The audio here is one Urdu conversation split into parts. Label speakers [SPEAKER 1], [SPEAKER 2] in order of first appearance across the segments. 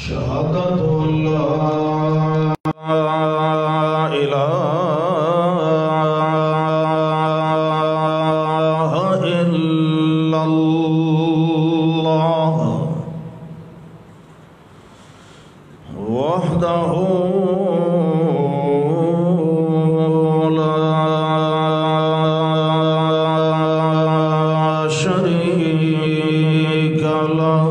[SPEAKER 1] شهادة لا إله إلا الله وحده لا شريك له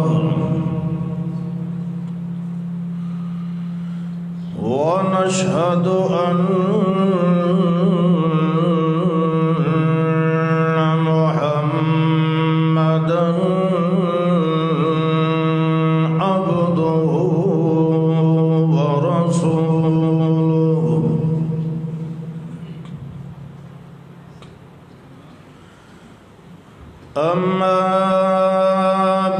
[SPEAKER 1] ونشهد أن محمدًا عبده ورسوله أما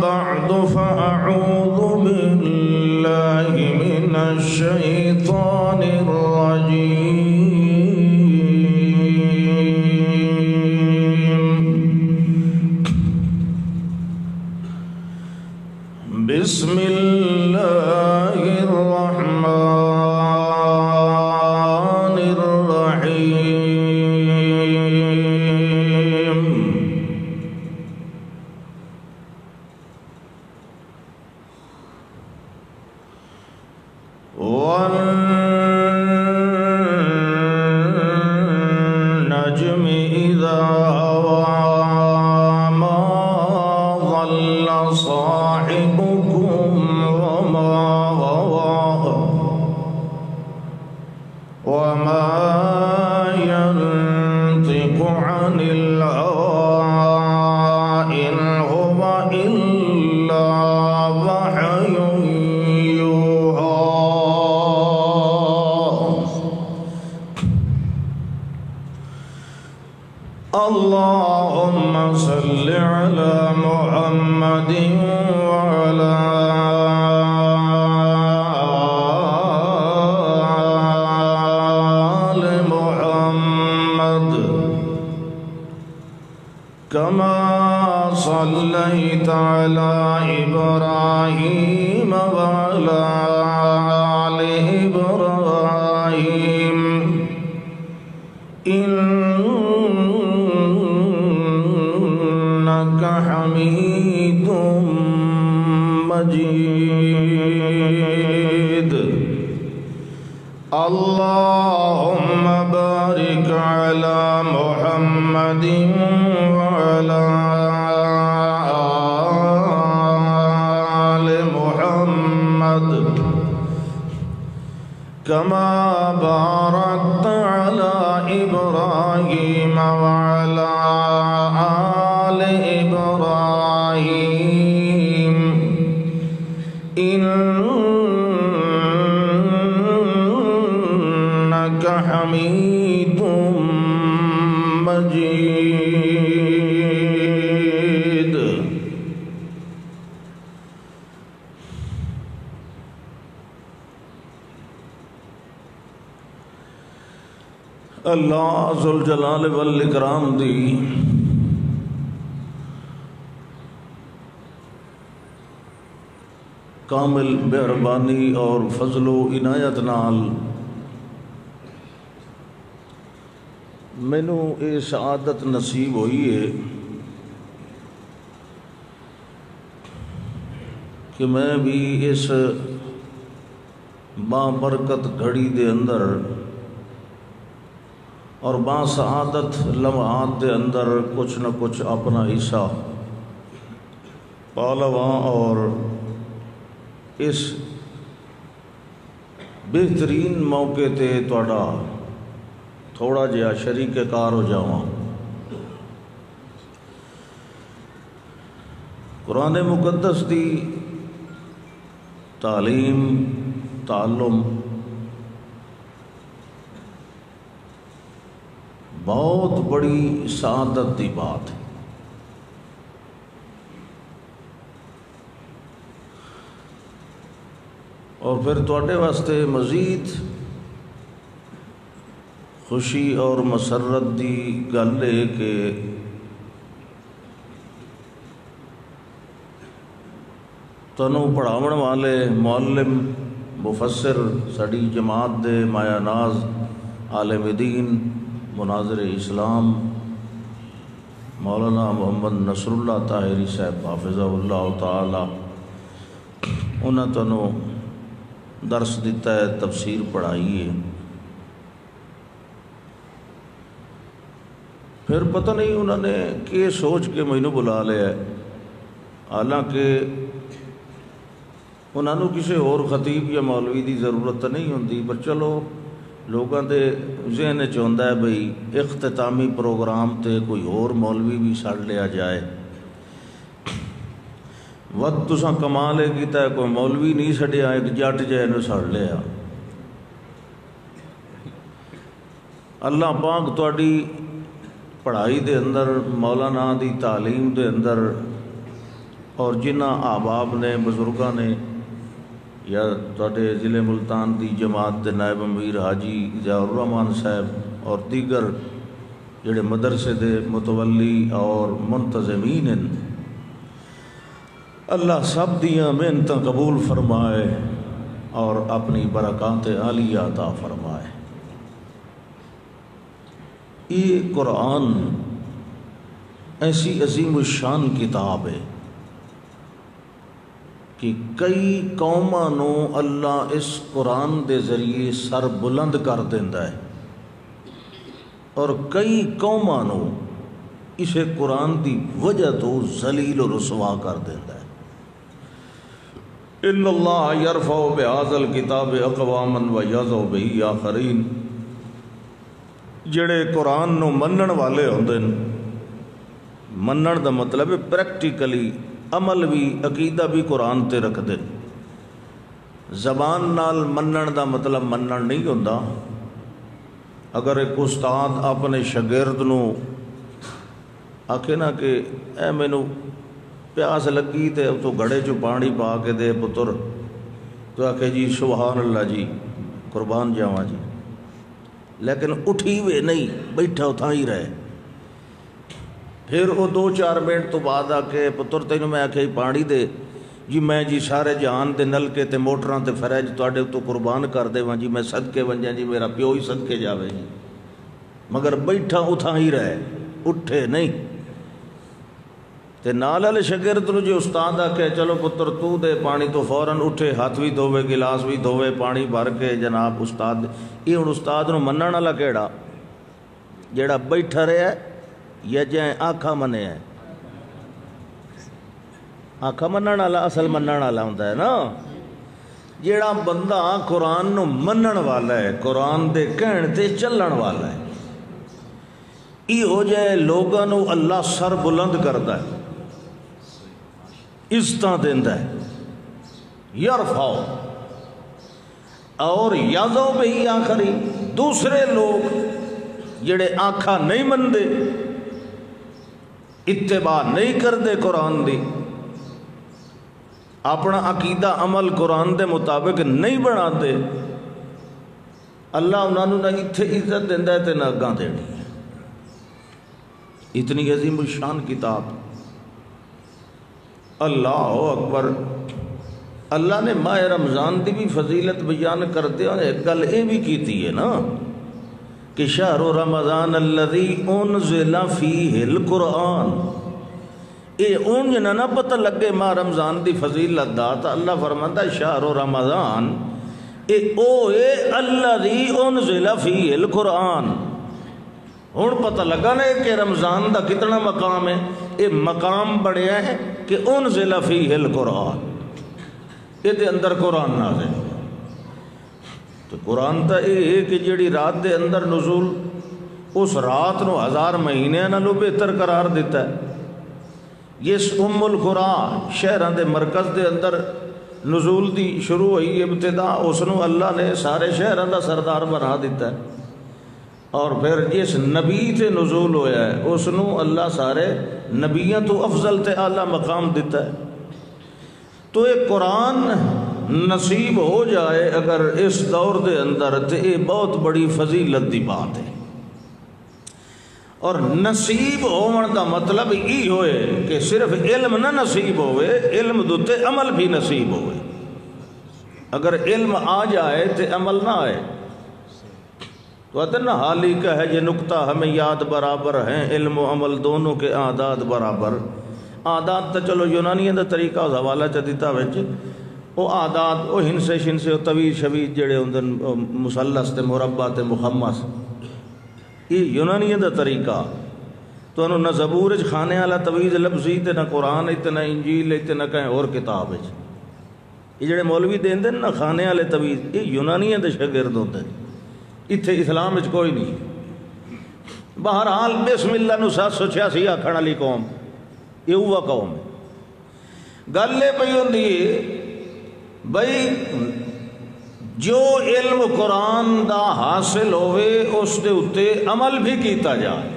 [SPEAKER 1] بعد فأعوذ بالله من الشيطان الرجيم بسم الله الرحمن الرحيم والنجم إذا هوى ما ضل صاحبكم وما غوى وما ينطق عن الهوى إن هو إلا وحي يوحى اللهم صل على محمد وعلى آل محمد كما صليت على إبراهيم وعلى آل إبراهيم إنك حميد مجيد اللهم بارك على محمد وعلى آل محمد كما باركت على إبراهيم وعلى آل إبراهيم إنك حميد مجيد اللہ ذوالجلال والاکرام دی کامل مہربانی اور فضل و عنایت نال مینوں یہ سعادت نصیب ہوئی ہے کہ میں بھی اس بابرکت گھڑی دے اندر اور با سعادت لمحات دے اندر کچھ نہ کچھ اپنا حصہ پا لواں اور اس بہترین موقع تے تہاڈا تھوڑا جہا شریک کار ہو جاواں۔ قرآن مقدس دی تعلیم تعلم بہت بڑی سعادت دی بات ہے۔ اور پھر تواڈے واسطے مزید خوشی اور مسرت دی گل ہے کہ تنوں پڑھاون والے معلم مفسر ساری جماعت دے مایا ناز عالم دین مناظر اسلام مولانا محمد نصر اللہ طاہری صاحب حافظہ اللہ تعالی انہاں تنوں درس دیتا ہے، تفسیر پڑھائی ہے۔ پھر پتہ نہیں انہوں نے کہ سوچ کے مینوں بلا لیا ہے، حالانکہ انہوں نے کسی اور خطیب یا مولوی دی ضرورت نہیں ہوندی، پر چلو لوگوں دے ذہن چ ہوندا ہے بھئی اختتامی پروگرام تے کوئی اور مولوی بھی سڑ لیا جائے۔ وقت تساں کمال ہے کیتا ہے، کوئی مولوی نہیں سڑیا، ایک جٹ جائے نو سڑ لیا۔ اللہ پاک تہاڈی پڑھائی دے اندر، مولانا دی تعلیم دے اندر، اور جنہ احباب نے بزرگاں نے یا تواڈے ضلع ملتان دی جماعت دے نائب امیر حاجی ضیاء الرحمان صاحب اور دیگر جڑے مدرسے دے متولی اور منتظمین ہیں، اللہ سب دیاں محنتاں قبول فرمائے اور اپنی برکات عالیہ عطا فرمائے۔ یہ قرآن ایسی عظیم الشان کتاب ہے کہ کئی قوماں نو اللہ اس قرآن دے ذریعے سر بلند کر دیندا ہے اور کئی قوماں نو اسے قرآن دی وجہ تو ذلیل و رسوا کر دیندا ہے۔ ان اللہ یرفع بہذا الکتاب اقواما ویضع بہ آخرین، جڑے قرآن نو منن والے ہوندے ہیں، منن دا مطلب ہے پریکٹیکلی عمل بھی عقیدہ بھی قرآن تے رکھ دے۔ زبان نال منن دا مطلب منن نہیں ہوندا۔ اگر ایک استاد اپنے شاگرد نو آکھے نا کہ اے مینوں پیاس لگی تے تو گھڑے چ پانی پا کے دے پتر، تو آکھے جی سبحان اللہ جی قربان جاواں جی، لیکن اٹھی وے نہیں، بیٹھا اتھاں ہی رہے۔ پھر وہ 2-4 منٹ تو بعد آ کے پتر تینوں میں آکھے پانی دے جی، میں جی سارے جہان دے نلکے تے موٹراں تے فریج تواڈے تو قربان کر دیواں جی، میں صدقے ونجاں جی، میرا پیو ہی صدقے جاوے جی، مگر بیٹھا اتھاں ہی رہے، اٹھے نہیں۔ تے نال والے شاگرد نو جو استاد آکھے چلو پتر تو دے پانی، تو فوراً اٹھے، ہاتھ بھی دھوے، گلاس بھی دھوے، پانی بھر کے جناب استاد۔ یہ ہن استاد نو منن والا کیڑا؟ جیڑا بیٹھا رہا ہے یا جائیں آنکھا منے ہے؟ آنکھا منن والا اصل منن والا ہوندا ہے نا، جیڑا بندہ قرآن نو منن والا ہے، قرآن دے کہن تے چلن والا ہے، ای ہو جائے لوگاں نو اللہ سر بلند کردا ہے، عزتاں دیندا ہے، یرفع اور یضع بہ آخرین۔ دوسرے لوگ جڑے آنکھا نہیں مندے، اتباع نہیں کردے قرآن دی، اپنا عقیدہ عمل قرآن دے مطابق نہیں بنا دے، اللہ انہوں نے نہ اتھے عزت دیندا ہے تے نہ اگاں دینی ہے۔ اتنی عظیم الشان کتاب، اللہ اکبر۔ اللہ نے ماہ رمضان دی بھی فضیلت بیان کرتے ہیں، ایک گل یہ بھی کیتی ہے نا کہ شہر رمضان الذی انزل فیہ القرآن، اے اونج نہ پتہ لگے ماہ رمضان دی فضیلت دا، تا اللہ فرماتا ہے شہر رمضان اے او اے الذی انزل فیہ القرآن۔ ہن پتہ لگا نا کہ رمضان دا کتنا مقام ہے، اے مقام بڑھیا ہے کہ انزل فیہ القرآن، اے دے اندر قرآن نازل۔ تو قرآن تا یہ کہ جیڑی رات دے اندر نزول، اس رات نو 1000 مہینے نالوں بہتر قرار دیتا ہے۔ یہ القرآن شہران دے مرکز دے اندر نزول دی شروع ہوئی ابتدا، اس نو اللہ نے سارے شہران دا سردار بنا دیتا ہے، اور پھر جس نبی تے نزول ہویا ہے اس نو اللہ سارے نبیاں تو افضل تے اعلیٰ مقام دیتا ہے۔ تو یہ قرآن نصیب ہو جائے اگر اس دور دے اندر تے یہ بہت بڑی فضیلت دی بات ہے۔ اور نصیب ہون دا مطلب یہ ہوئے کہ صرف علم نہ نصیب ہوئے، علم دوتے عمل بھی نصیب ہوئے۔ اگر علم آ جائے تو عمل نہ آئے تو ادنا حالی کا ہے یہ نکتہ ہمیں یاد برابر ہیں، علم و عمل دونوں کے اعداد برابر۔ اعداد تو چلو یونانیوں دا طریقہ اس حوالہ چ دیتا وچ، وہ اعداد وہ ہنسے شنسے طویل شوید جڑے ہوندن مثلث تے مربع تے مخمس، یہ یونانیوں دا طریقہ۔ تو انہوں نہ زبور وچ کھانے والا تویز لفظی تے نہ قرآن تے نہ انجیل تے نہ کہیں اور کتاب وچ۔ یہ جڑے مولوی دیندے نہ کھانے والے تویز، یہ یونانیوں دے شاگرد ہوندے، اتھے اسلام وچ کوئی نہیں۔ بہرحال بسم اللہ نو 786 آکھن والی قوم یہ ہوا قوم ہے۔ گل یہ پئی ہوندی ہے بھئی جو علم قرآن دا حاصل ہوئے اس دے اتے عمل بھی کیتا جائے۔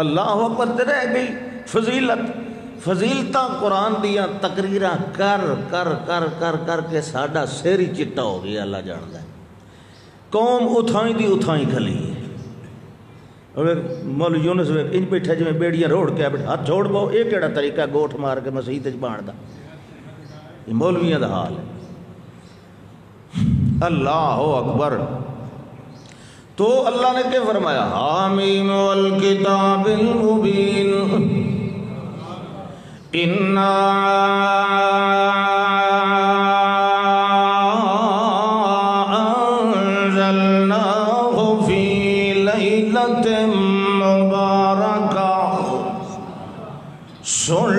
[SPEAKER 1] اللہ اکبر تے رہ گئی فضیلت، فضیلتاں قرآن دیاں تقریراں کر کر کر کر کر کے ساڈا سر ہی چٹا ہو گیا، اللہ جاندا ہے۔ قوم اتھائیں دی اتھائیں کھلی ہے۔ مولوی یونس ان بیٹھا جی میں بیڑیاں روڑ کے بیٹھا ہاتھ چھوڑ پاؤ، یہ کیڑا طریقہ گوٹھ مار کے مسیح تے بان دا؟ یہ مولویاں دا حال ہے۔ اللہ اکبر۔ تو اللہ نے کیا فرمایا؟ حامیم والکتاب المبین انا انزلناہ فی لیلۃ مبارکہ۔ سن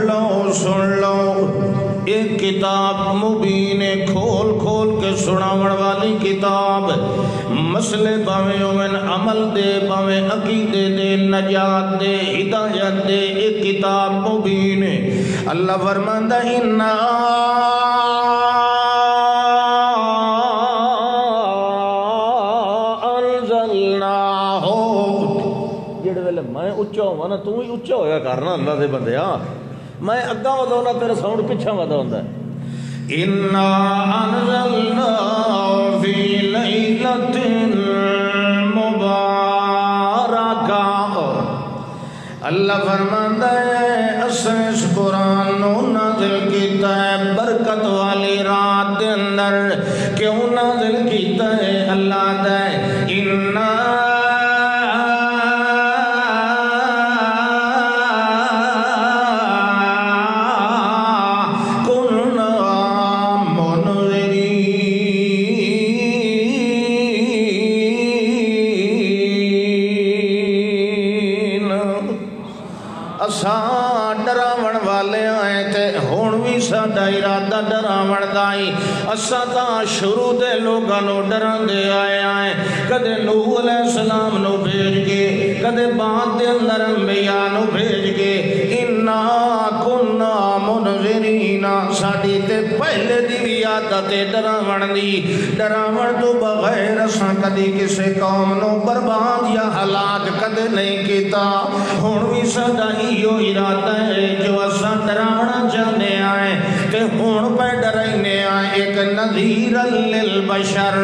[SPEAKER 1] لو ایک کتاب مبین کھول کھول کے سناون والی کتاب، مسئلے باویں ہوون عمل دے باویں عقیدے دے نجات دے ہدایت دے، ایک کتاب مبین ہے۔ اللہ فرماندا انا انزلناہ، جڑے ویلے میں اچا ہوا نا تو ہی اچا ہویا کرنا اللہ دے بندیا، میں اگاں ودا تیرا ساؤنڈ پیچھا ودا ہوندا ہے۔ انا انزلنا فی لیلۃ مبارکہ، اللہ فرماندا ہے اساں اس قرآن نو نازل کیتا ہے برکت والی رات دے اندر۔ کیوں نازل کیتا ہے اللہ دا؟ انا ڈراون والے آئے تے ہون بھی ساڈا ارادہ ڈراون دائی۔ اساں تاں شروع دے لوگاں نو ڈران دے آئے کدے نوح علیہ السلام نو بھیج کے، کدے بعد دے اندر انبیاء نو بھیج کے۔ انا کنا منذرین، ساڈی تے پہلے دی بھی عادت ڈراون دی، ڈراون تو بغیر اساں کدی کسے قوم نو برباد یا ہلاک کدے نہیں کیتا۔ ہن بھی ساڈا ایو ارادہ ہے جو اساں ڈراونا چاہنے آئے تے ہن پہ ڈرائنے آئے ایک نذیر للبشر۔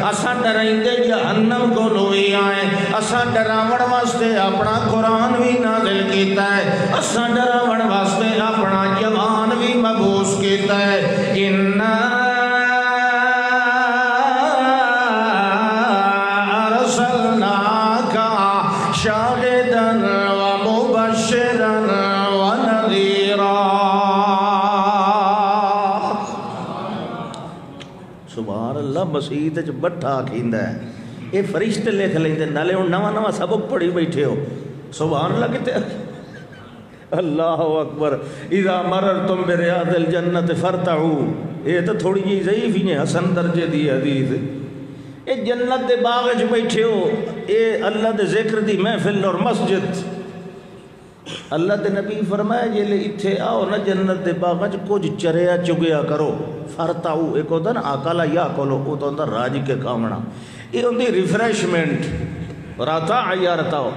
[SPEAKER 1] اساں ڈرائندے جہنم کو لوئی آئے، اساں ڈراون واسطے اپنا قرآن بھی نازل کیتا ہے، اساں ڈراون واسطے اپنا جوان بھی مبعوث کیتا ہے۔ انا ارسلناک شاہدا ومبشرا ونذیرا۔ سبحان اللہ، مسیح تے بٹھا کھیندا ہے، یہ فرشتے لکھ لیندے، نالے ہن نواں نواں سبق پڑھی بیٹھے ہو۔ سبحان اللہ کتے اللہ اکبر۔ اذا مررتم بریاض الجنت فارتعوا، یہ تو تھوڑی جی ضعیف ہی ہے، حسن درجے دی حدیث۔ یہ جنت دے باغ وچ بیٹھے ہو، یہ اللہ دے ذکر دی محفل اور مسجد۔ اللہ دے نبی فرمایا جیلے اتھے آؤ نا جنت دے باغ وچ کچھ چریا چگیا کرو۔ فارتعوا ایک ہوتا نا آکلا یا کولو، وہ تو ہوتا راج کے کامنا، یہ ہوتی ریفریشمنٹ۔ رتا یا رتاؤ،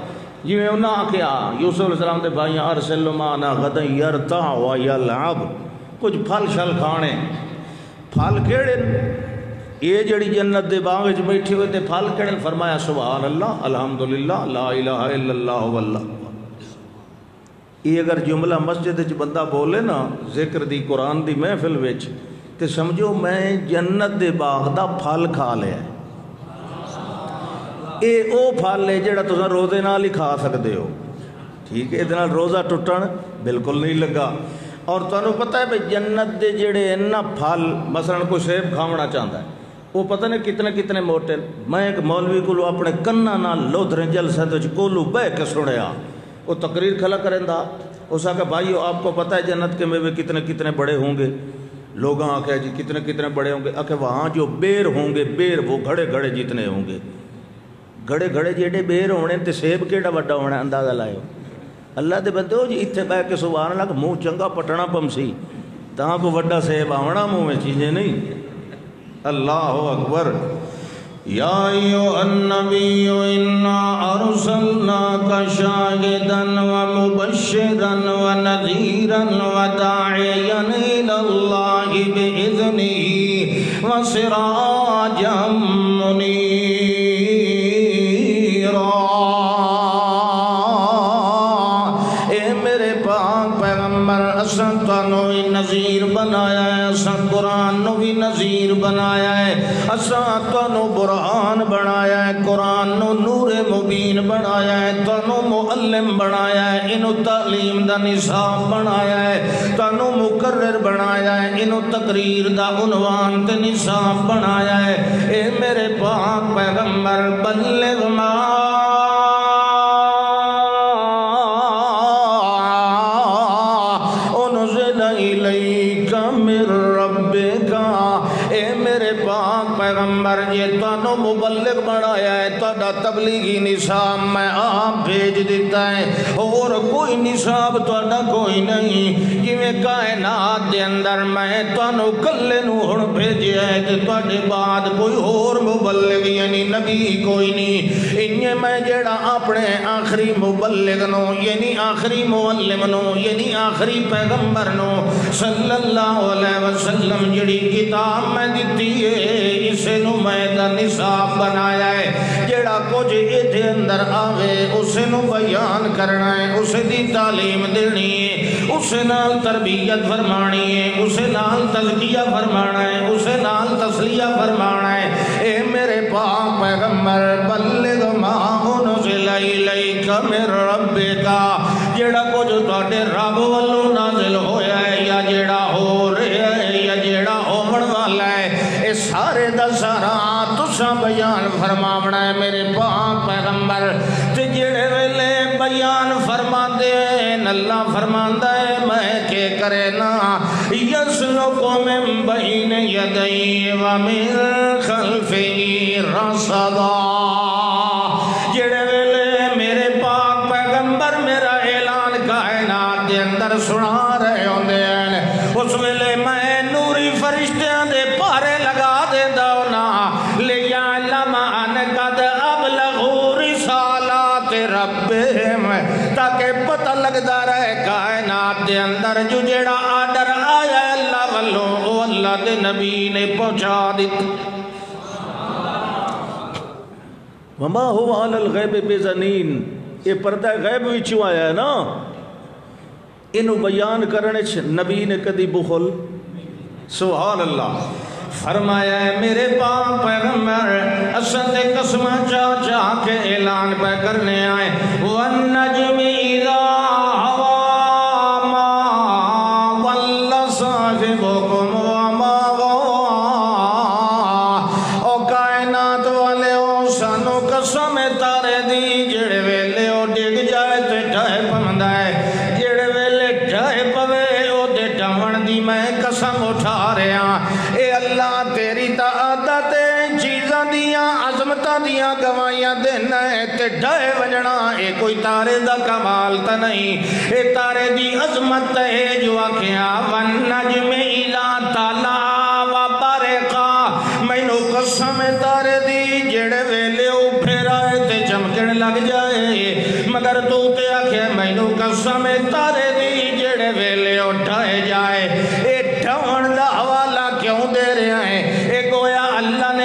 [SPEAKER 1] جی میں انہاں آکھیا یوسف علیہ السلام دے بھائیاں ارسل معنا غدا یرتع و یلعب، کچھ پھل شل کھانے۔ پھل کیڑے یہ جڑی جنت دے باغ وچ بیٹھے ہوئے تے پھل کھڑن، فرمایا سبحان اللہ الحمدللہ لا الہ الا اللہ واللہ۔ یہ اگر جملہ مسجد وچ بندہ بولے نا ذکر دی قرآن دی محفل وچ تے سمجھو میں جنت دے باغ دا پھل کھا لیا ہے۔ اے او پھل ہے جڑا تساں روزے نال ہی کھا سکدے ہو، ٹھیک ہے، ادھے نال روزہ ٹٹن بالکل نہیں لگا۔ اور تانوں پتہ ہے بھئی جنت دے جڑے نا پھل، مثلا کوئی سیب کھاونا چاہتا ہے، وہ پتہ نہیں کتنے کتنے موٹے۔ میں ایک مولوی کو اپنے کنا نال لودھرے جلسے وچ کولو بہ کے سنیا، وہ تقریر کھلا کرندا، اس آ کہ بھائیو آپ کو پتہ ہے جنت کے میوے کتنے کتنے بڑے ہوں گے؟ لوگاں آکھا جی کتنے کتنے بڑے ہوں گے؟ آکھا وہاں جو بیر ہوں گے، بیر وہ گھڑے گھڑے جتنے ہوں گے، گھڑے گھڑے جیڑے بیر ہونے تے سیب کیڑا وڈا ہونا اندازہ لائے ہو۔ اللہ دے بندے ہو جی اتنے بہ کے سبحان اللہ کہ منہ چنگا پٹنا پمسی تاں کو وڈا سیب آونا منہ میں چیزیں نہیں۔ اللہ اکبر۔ یا ایھا النبی انا ارسلناک شاہدا ومبشرا ونذیرا وداعیا الی اللہ باذنہ وسراجا منیرا۔ اساں تانوں بھی نذیر بنایا ہے، اساں قرآن نو بھی نذیر بنایا ہے، اساں تانوں برہان بنایا ہے، قرآن نو نور مبین بنایا ہے، تانوں معلم بنایا ہے، انو تعلیم دا نصاب بنایا ہے، تانوں مقرر بنایا ہے، انو تقریر دا عنوان تے نصاب بنایا ہے۔ اے میرے پاک پیغمبر بلغ ما پیغمبر یہ تانوں مبلغ بنایا ہے، تہاڈا تبلیغی نصاب میں آپ بھیج دیتا ہے، اور کوئی نصاب تہاڈا کوئی نہیں۔ جویں کائنات دے اندر میں تانوں کلے نو ہن بھیجیا ہے تے تہاڈے بعد کوئی اور مبلغ یعنی نبی کوئی نہیں، انہیں میں جڑا اپنے آخری مبلغ نو یعنی آخری معلم نو یعنی آخری پیغمبر نو صلی اللہ علیہ وسلم جڑی کتاب میں دیتی ہے اسے نو میں دا نصاب بنایا ہے، جڑا کچھ ایتھے اندر آوے اسے نو بیان کرنا ہے، اسے دی تعلیم دینی ہے، اسے نال تربیت فرمانی ہے، اسے نال تزکیہ فرمانا ہے، اسے نال تسلیہ فرمانا ہے۔ اے میرے پاک پیغمبر بلغ ما انزل الیک من ربک، جڑا کچھ تہاڈے رب والوں نازل ہویا ہے یا جڑا ہو رہا ہے یا جڑا ہون والا ہے، اے سارے دا سارا تساں بیان فرماونا ہے میرے پاک پیغمبر۔ تے جڑے ویلے بیان فرما دے اللہ فرماندا ہے میں کہ کرے نا یسلک من بین یدی ومن خلفی رصدا، جڑے ویلے میرے پاک پیغمبر میرا اعلان کائنات دے اندر سنا رہے ہوندے ہیں، اس ویلے میں نوری فرشتیاں دے پارے لگا دیندا ہونا لیعلم ان قد ابلغوا رسالات ربہم، تاکہ پتہ لگدا رہے کائنات دے اندر جو جڑا آرڈر آیا ہے اللہ والوں وہ اللہ دے نبی نے پہنچا دیتا۔ وما هو علی الغیب بضنین، یہ پردہ غیب وچوں آیا ہے نا، انہوں بیان کرنے نبی نے کدی بخل، سبحان اللہ۔ فرمایا ہے میرے پاک پیغمبر اسد قسمہ چاہ چاہ کے اعلان پہ کرنے آئے، وَالنَّجْمِ إِذَا هَوَى مَا ضَلَّ صَاحِبُكُمْ وَمَا غَوَى، او کائنات والے او سانو قسم تارے دی جڑے ویلے او ڈگ جائے تے ڈھائے پمدا ہے، جڑے ویلے ڈھائے پوے او دے ڈھون دی میں قسم اٹھا رہے ہیں۔ اے اللہ تیری عادت چیزاں دیاں عظمتاں دیاں گواہیاں دینا ہے تے ڈھائے وجنا اے کوئی تارے دا کمال تا نہیں، اے تارے دی عظمت ہے جو آکھیا وَالنَّجْمِ إِذَا تَلَا وَبَرِقَ، مینوں قسم تارے دی جڑے ویلے او پھیرائے تے چمکن لگ جائے، مگر تو تے آکھیا مینوں قسم تارے دی جڑے ویلے او ڈھائے جائے۔ اے ڈھون دا حوالہ کیوں دے رہے ہیں؟ اے گویا اللہ نے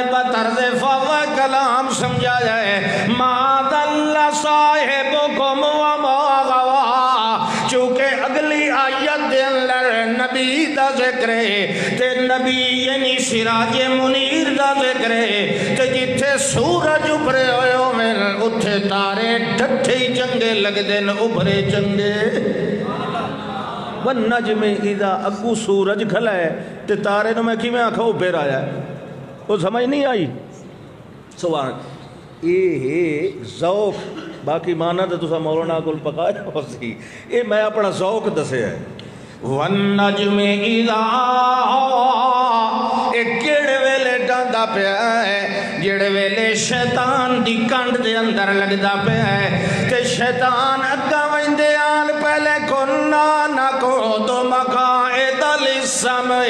[SPEAKER 1] ذکر ہے تے نبی یعنی سراج منیر دا ذکر ہے تے جتھے سورج ابھرے ہوئے ہوئے اتھے تارے ڈٹھے چنگے لگ دن ابھرے چنگے والنجم اذا اگو سورج کھلا ہے تے تارے نو میں کی میں آنکھوں ابھر آیا ہے وہ سمجھ نہیں آئی سبحان یہ ذوق باقی مانا تو تسا مولانا کول پکایا ہو سی یہ میں اپنا ذوق دسے ہے والنجم اذا ایک کیڑے ویلے ڈاندا پیا ہے جڑے ویلے شیطان دی کنڈ دے اندر لگدا پیا ہے تے شیطان اگا ویندے آن پہلے کنا نقعد مقاعد للسمع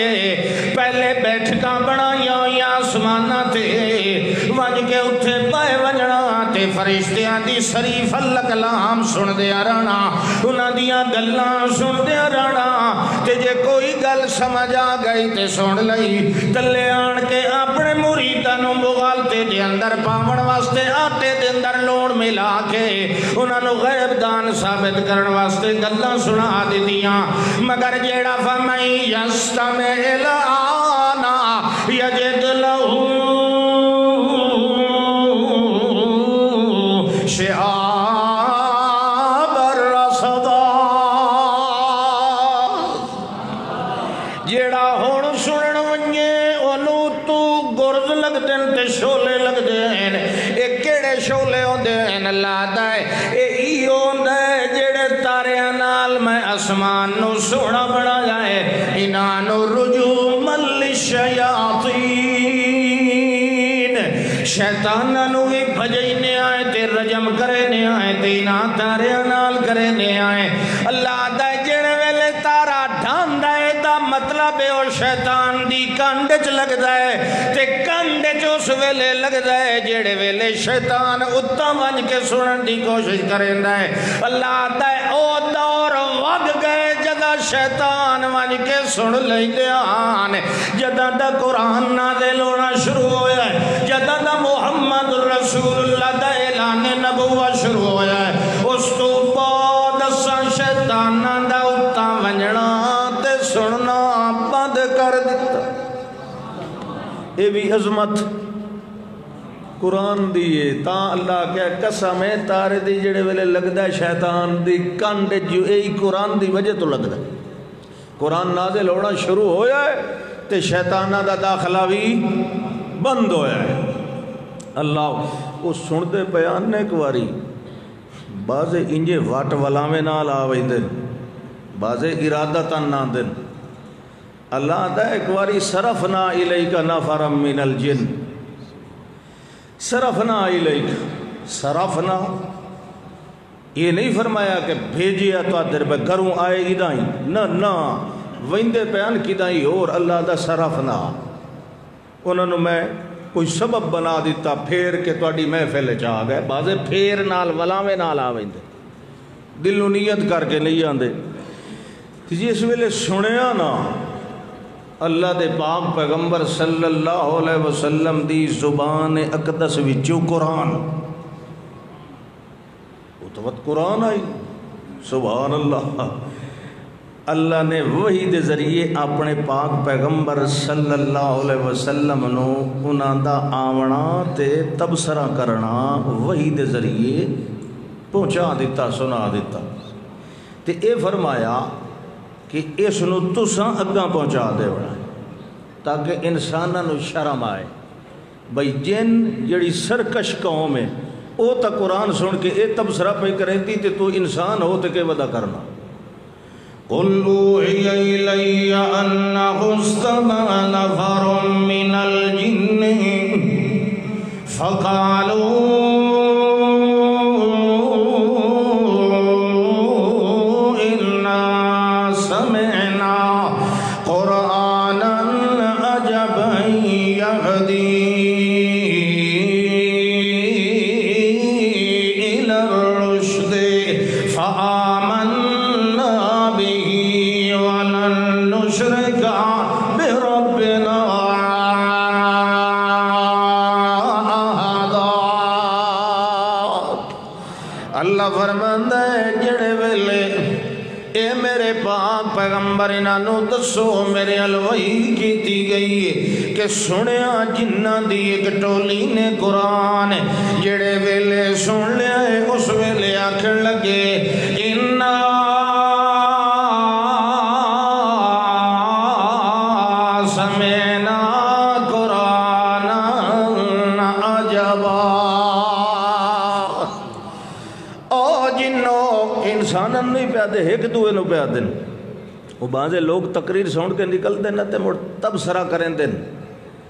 [SPEAKER 1] پہلے بیٹھکاں بنائیاں ہوئیاں آسماناں تے ونج کے اتھے پائے ونجنا تے فرشتیاں دی شریف کلام سن دیا رہنا انہاں دیاں گلاں سن دیا رہنا تے جے کوئی گل سمجھ آ گئی تے سن لئی تلے آن کے اپنے مریداں نو مغالطے دے اندر پاون واسطے آٹے دے اندر لوڑ ملا کے انہاں نو غیب دان ثابت کرن واسطے گلاں سنا دیتیاں مگر جیڑا فمن یستمع الآن یجد لہ شہاب الرصدا جیڑا ہون سنن ونجے انہوں تو گرز لگ دین تے شولے لگ دین ایک کیڑے شولے ہوں دین اللہ دائے اے ہوں دائے جیڑے تاریاں نال میں اسمان نو سونا بڑا جائے انانو رجوم للشیاطین شیطانانو ہی بھجینے آئے تے رجم کرنے آئے تے انہاں تاریاں نال کرنے آئے اللہ دائے جیڑے ویلے تارا ڈھان دائے دا مطلب ہے اور شیطان دی کانڈے چ لگ دائے تے کانڈے چ اس ویلے لگ دائے جیڑے ویلے شیطان اتاں ونج کے سنن دی کوشش کریں دائے اللہ دائے او دور وگ گئے جدا شیطان ونج کے سن لئی دیان جدا دا قرآن نازل ہونا شروع ہویا ہے جدا دا محمد رسول اللہ دا اعلان نبوت شروع ہویا ہے اس تو بعد سا شیطان دا اتاں ونجنا تے سننا بند کر دیتا اے بھی عظمت قرآن دیئے تاں اللہ کہہ قسم ہے تارے دی جڑے ویلے لگدا ہے شیطان دی کنڈ جو اے قرآن دی وجہ تو لگدا ہے قرآن نازل ہونا شروع ہویا ہے تے شیطانہ دا داخلہ بھی بند ہویا ہے اللہ وہ سن دے بیان نے ایک واری بازے انجے واٹ ولامے نال آوئی دن بازے ارادتاً نہ دن اللہ دا ایک واری صرفنا الیکا نفرم من الجن صرفنا الیکا صرفنا یہ نہیں فرمایا کہ بھیجیا تو در پہ گروں آئے ادائیں نہ ویندے بیان کی دائیں اور اللہ دا صرفنا انہوں نے میں کوئی سبب بنا دیتا پھیر کے توڑی محفل چاہ گئے بازے پھیر نال ولاوے نال آویندے دل و نیت کر کے نہیں آندے جس ویلے سنیا نا اللہ دے پاک پیغمبر صلی اللہ علیہ وسلم دی زبان اقدس وچوں قرآن وہ تو وقت قرآن آئی سبحان اللہ اللہ نے وحی دے ذریعے اپنے پاک پیغمبر صلی اللہ علیہ وسلم نو انہاں دا آونا تے تبصرہ کرنا وحی دے ذریعے پہنچا دیتا سنا دیتا تے اے فرمایا کہ اس نو تساں اگاں پہنچا دے بڑا تاکہ انساناں نو شرم آئے بھئی جن جڑی سرکش قوم ہے او تا قرآن سن کے اے تبصرہ پہ کریں دی تے تو انسان ہو تے کہ ودا کرنا قُلْ أُوحِيَ إِلَيَّ أَنَّهُ اسْتَمَعَ نَفَرٌ مِّنَ الْجِنِّ فَقَالُوا إِنَّا سَمِعْنَا قُرْآنًا عَجَبًا يَهْدِي إِلَى الرُّشْدِ فَآمَنَّا بِهِ وَلَن نُشْرِكَ بِرَبِّنَا أَحَدًا پیغمبر انہوں دسو میرے الوحی کیتی گئی ہے کہ سنیا جنہ دی ایک ٹولی نے قرآن جڑے ویلے سن لیا ہے اس ویلے آکھن لگے انہا سمینا قرآن عجبا او جنو انسانن نہیں پیادے ایک دوئے نو پیادے وہ بعضے لوگ تقریر سن کے نکل دینا تے مڑ تبصرہ کریں دین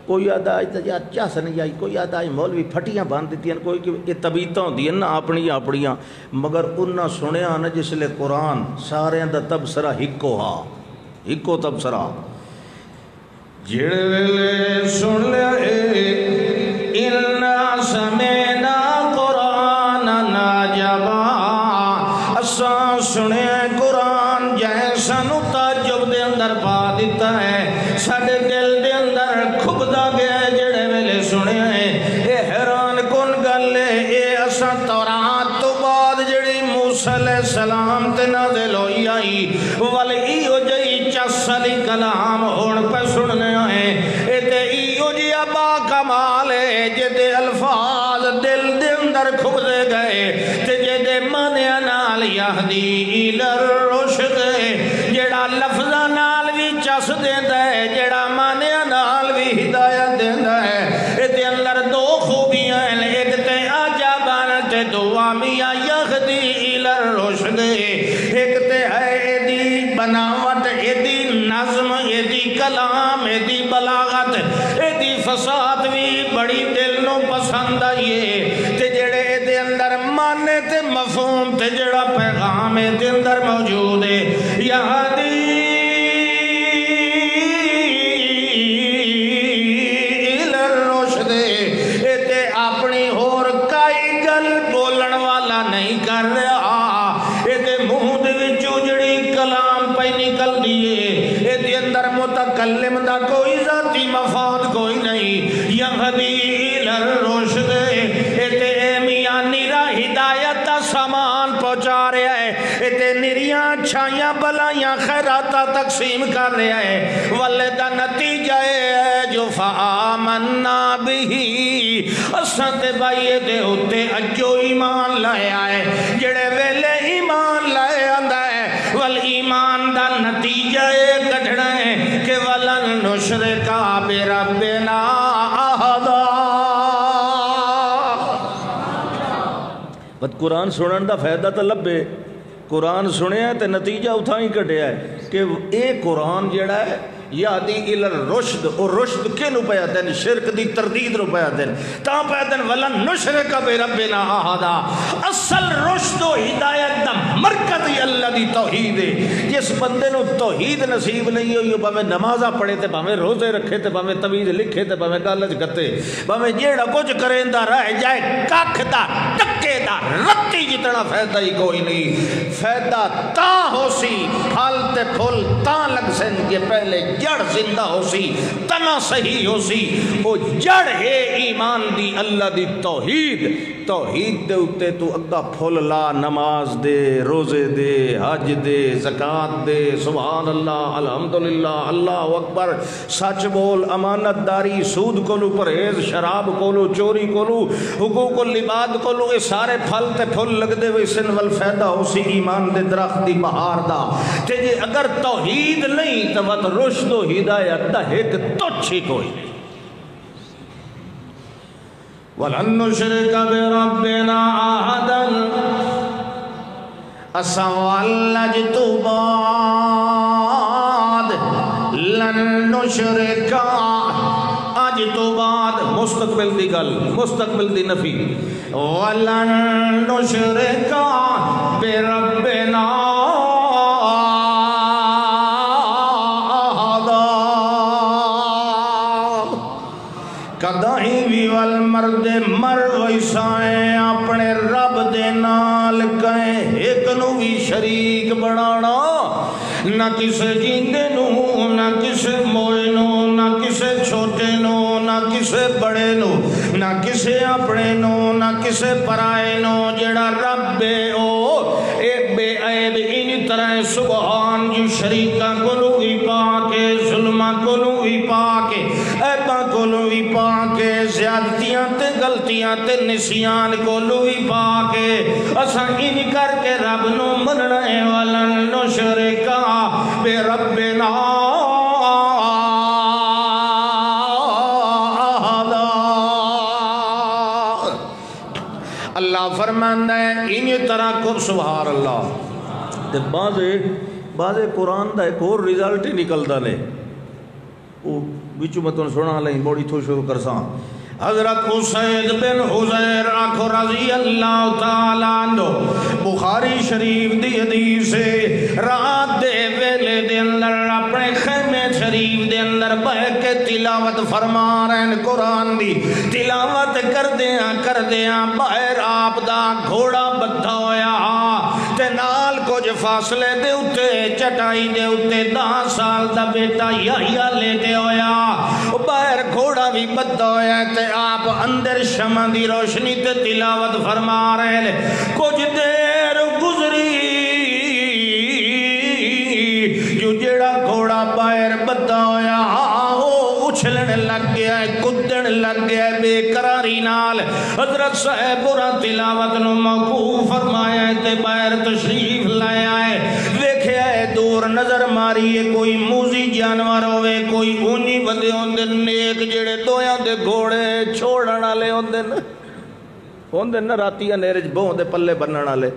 [SPEAKER 1] کوئی آدھا آئی تا جا چاس نہیں آئی کوئی آدھا آئی مولوی پھٹیاں باندھ دیتی ہیں کوئی کہ طبیعتاں ہوتی ہیں نا اپنیاں مگر انہاں سنیا نا جس لئے قرآن سارے اندھا تبصرہ ہکو تبصرہ جڑے لے سن لے انہا سمینا قرآن ناجبا اساں سنے قرآن جیسا نو تعجب دے اندر پا دیتا ہے ساڑے دل دے اندر کھبدا گیا جڑے ویلے سنے اے حیران کن گلے اے اساں تورات تو بعد جڑی موسیٰ علیہ السلام تے نازل ہوئی آئی والی ہو جئی چسلی کلام ہون پہ سننے آئے اے تے ایو جی ابا کمال ہے جدے الفاظ دل دے اندر کھبدے گئے تے جدے منیا نال یہدی الرشد جڑا لفظہ نال بھی چس دیندہ ہے جڑا مانیا نال بھی ہدایت دیندہ ہے ایتے اندر دو خوبیاں ہیں ایک تے عجبان تے دعامیہ یہدی الرشد ایک تے ہے ایدی بناوت ایدی نظم ایدی کلام ایدی بلاغت ایدی فساد بھی بڑی دل نو پسند آئیے تے جڑے ایدے اندر مانے تے مفہوم تے جڑا پیغام ایدے اندر موجود ہے یہدی الرشد ایتے اپنی اور کئی گل بولن والا نہیں کر رہا ایتے منہ دے وچوں جڑی کلام پہ نکل دیئے ایتے اندر متکلم دا کوئی ذاتی مفاد کوئی نہیں یہدی الرشد ایتے میاں نیرا ہدایت تا سامان پہنچا رہا ہے ایتے نیریاں چھائیاں بلائیاں خیراتہ تقسیم کر رہا ہے والدہ نتیجہ ہے جو فآمنا بھی اساں بھائی دے ہوتے اجو ایمان لائے آئے جڑے ویلے ایمان لائے آندہ ہے والایمان دا نتیجہ کٹھنا ہے کہ ولن نشرکا بربنا احدا بس قرآن سنن دا فائدہ تا لبے قرآن سنے ہے تے نتیجہ اتھا ہی کٹیا ہے کہ اے قرآن جڑا ہے یادی الرشد اور رشد کے نو پیا دین شرک دی تردید نو پیا دین تا پیا دین ولن نشرک بربنا احدا اصل رشد و ہدایت دا مرکز اللہ دی توحید ہے جس بندے نو توحید نصیب نہیں ہوئی باویں نمازاں پڑھے تے باویں روزے رکھے تے باویں توحید لکھے تے باویں کالج گتے باویں جیڑا کچھ کریندا رہ جائے ککھ دا ٹکے دا رتی جتنا فائدہ ہی کوئی نہیں فائدہ تا ہو سی پھل تے پھل تا لگ سن کے پہلے جڑ زندہ ہو سی تنا صحیح ہو سی وہ جڑ ہے ایمان دی اللہ دی توحید دے اتے تو اگا پھول لا نماز دے روزے دے حج دے زکاة دے سبحان اللہ الحمدللہ اللہ اکبر سچ بول امانت داری سود کولو پرہیز شراب کولو چوری کولو حقوق العباد کولو اے سارے پھل تے پھول لگ دے وے سن والفیدہ ہو سی ایمان دے درخت دی بہار دا تے جے اگر توحید نہیں تو وقت رشد و ہدایت دا ایک توچھی کوئی وَلَن نُشْرِكَ بِرَبِّنَا أَحَدًا أَسَوَالَّجْ بعد لَن نُشْرِكَ آج تو بعد مستقبل دی گل مستقبل دی نفی وَلَن نُشْرِكَ بِرَبِّنَا کدائی بھی والمرد مر ویسائیں اپنے رب دے نال کہیں ایک نو بھی شریک بڑھانا نہ کسے جیندے نو نہ کسے موئے نو نہ کسے چھوٹے نو نہ کسے بڑے نو نہ کسے اپنے نو نہ کسے پرائے نو جڑا رب او اے بے عیب ان طرح سبحان جو شریکہ کو کولوں بھی پاکے عیباں کولوں بھی پاکے زیادتیاں تے غلطیاں تے نسیان کولوں بھی پاکے اساں ان کر کے رب نو مننا ہے ولن نشرکا بے ربنا اللہ فرماندا ہے ان طرح کو سبحان اللہ تے بعض قرآن دا ایک اور رزلٹ ہی نکلدا نے وہ وچوں میں تانوں سنا لئی بڑی تو شروع کرساں حضرت اسید بن حضیر آنکھو رضی اللہ تعالیٰ عنہ بخاری شریف دی حدیث سے رات دے ویلے دے اندر اپنے خیمے شریف دے اندر بیٹھ کے تلاوت فرما رہے ہیں قرآن دی تلاوت کر دیاں باہر آپ دا گھوڑا بدھا ہویا تے نال کچھ فاصلے دے اتے چٹائی دے اتے 10 سال دا بیٹا یحییٰ لیٹے ہویا باہر گھوڑا بھی بدھا ہویا تے آپ اندر شمع دی روشنی تے تلاوت فرما رہے ہیں کچھ دیر گزری جو جڑا گھوڑا باہر بدھا ہویا اچھلن لگ گیا ہے کدن لگ گیا ہے بے قراری نال حضرت صاحب برا تلاوت نو موقوف فرمایا ہے تے باہر تشریف لایا ہے دیکھیا ہے دور نظر ماری ہے کوئی موزی جانور ہوئے کوئی اونی بدے ہوندے نیک جڑے دویاں دے گھوڑے چھوڑن والے ہوندے نا راتی اندھیرے چ بہوں دے پلے بنن والے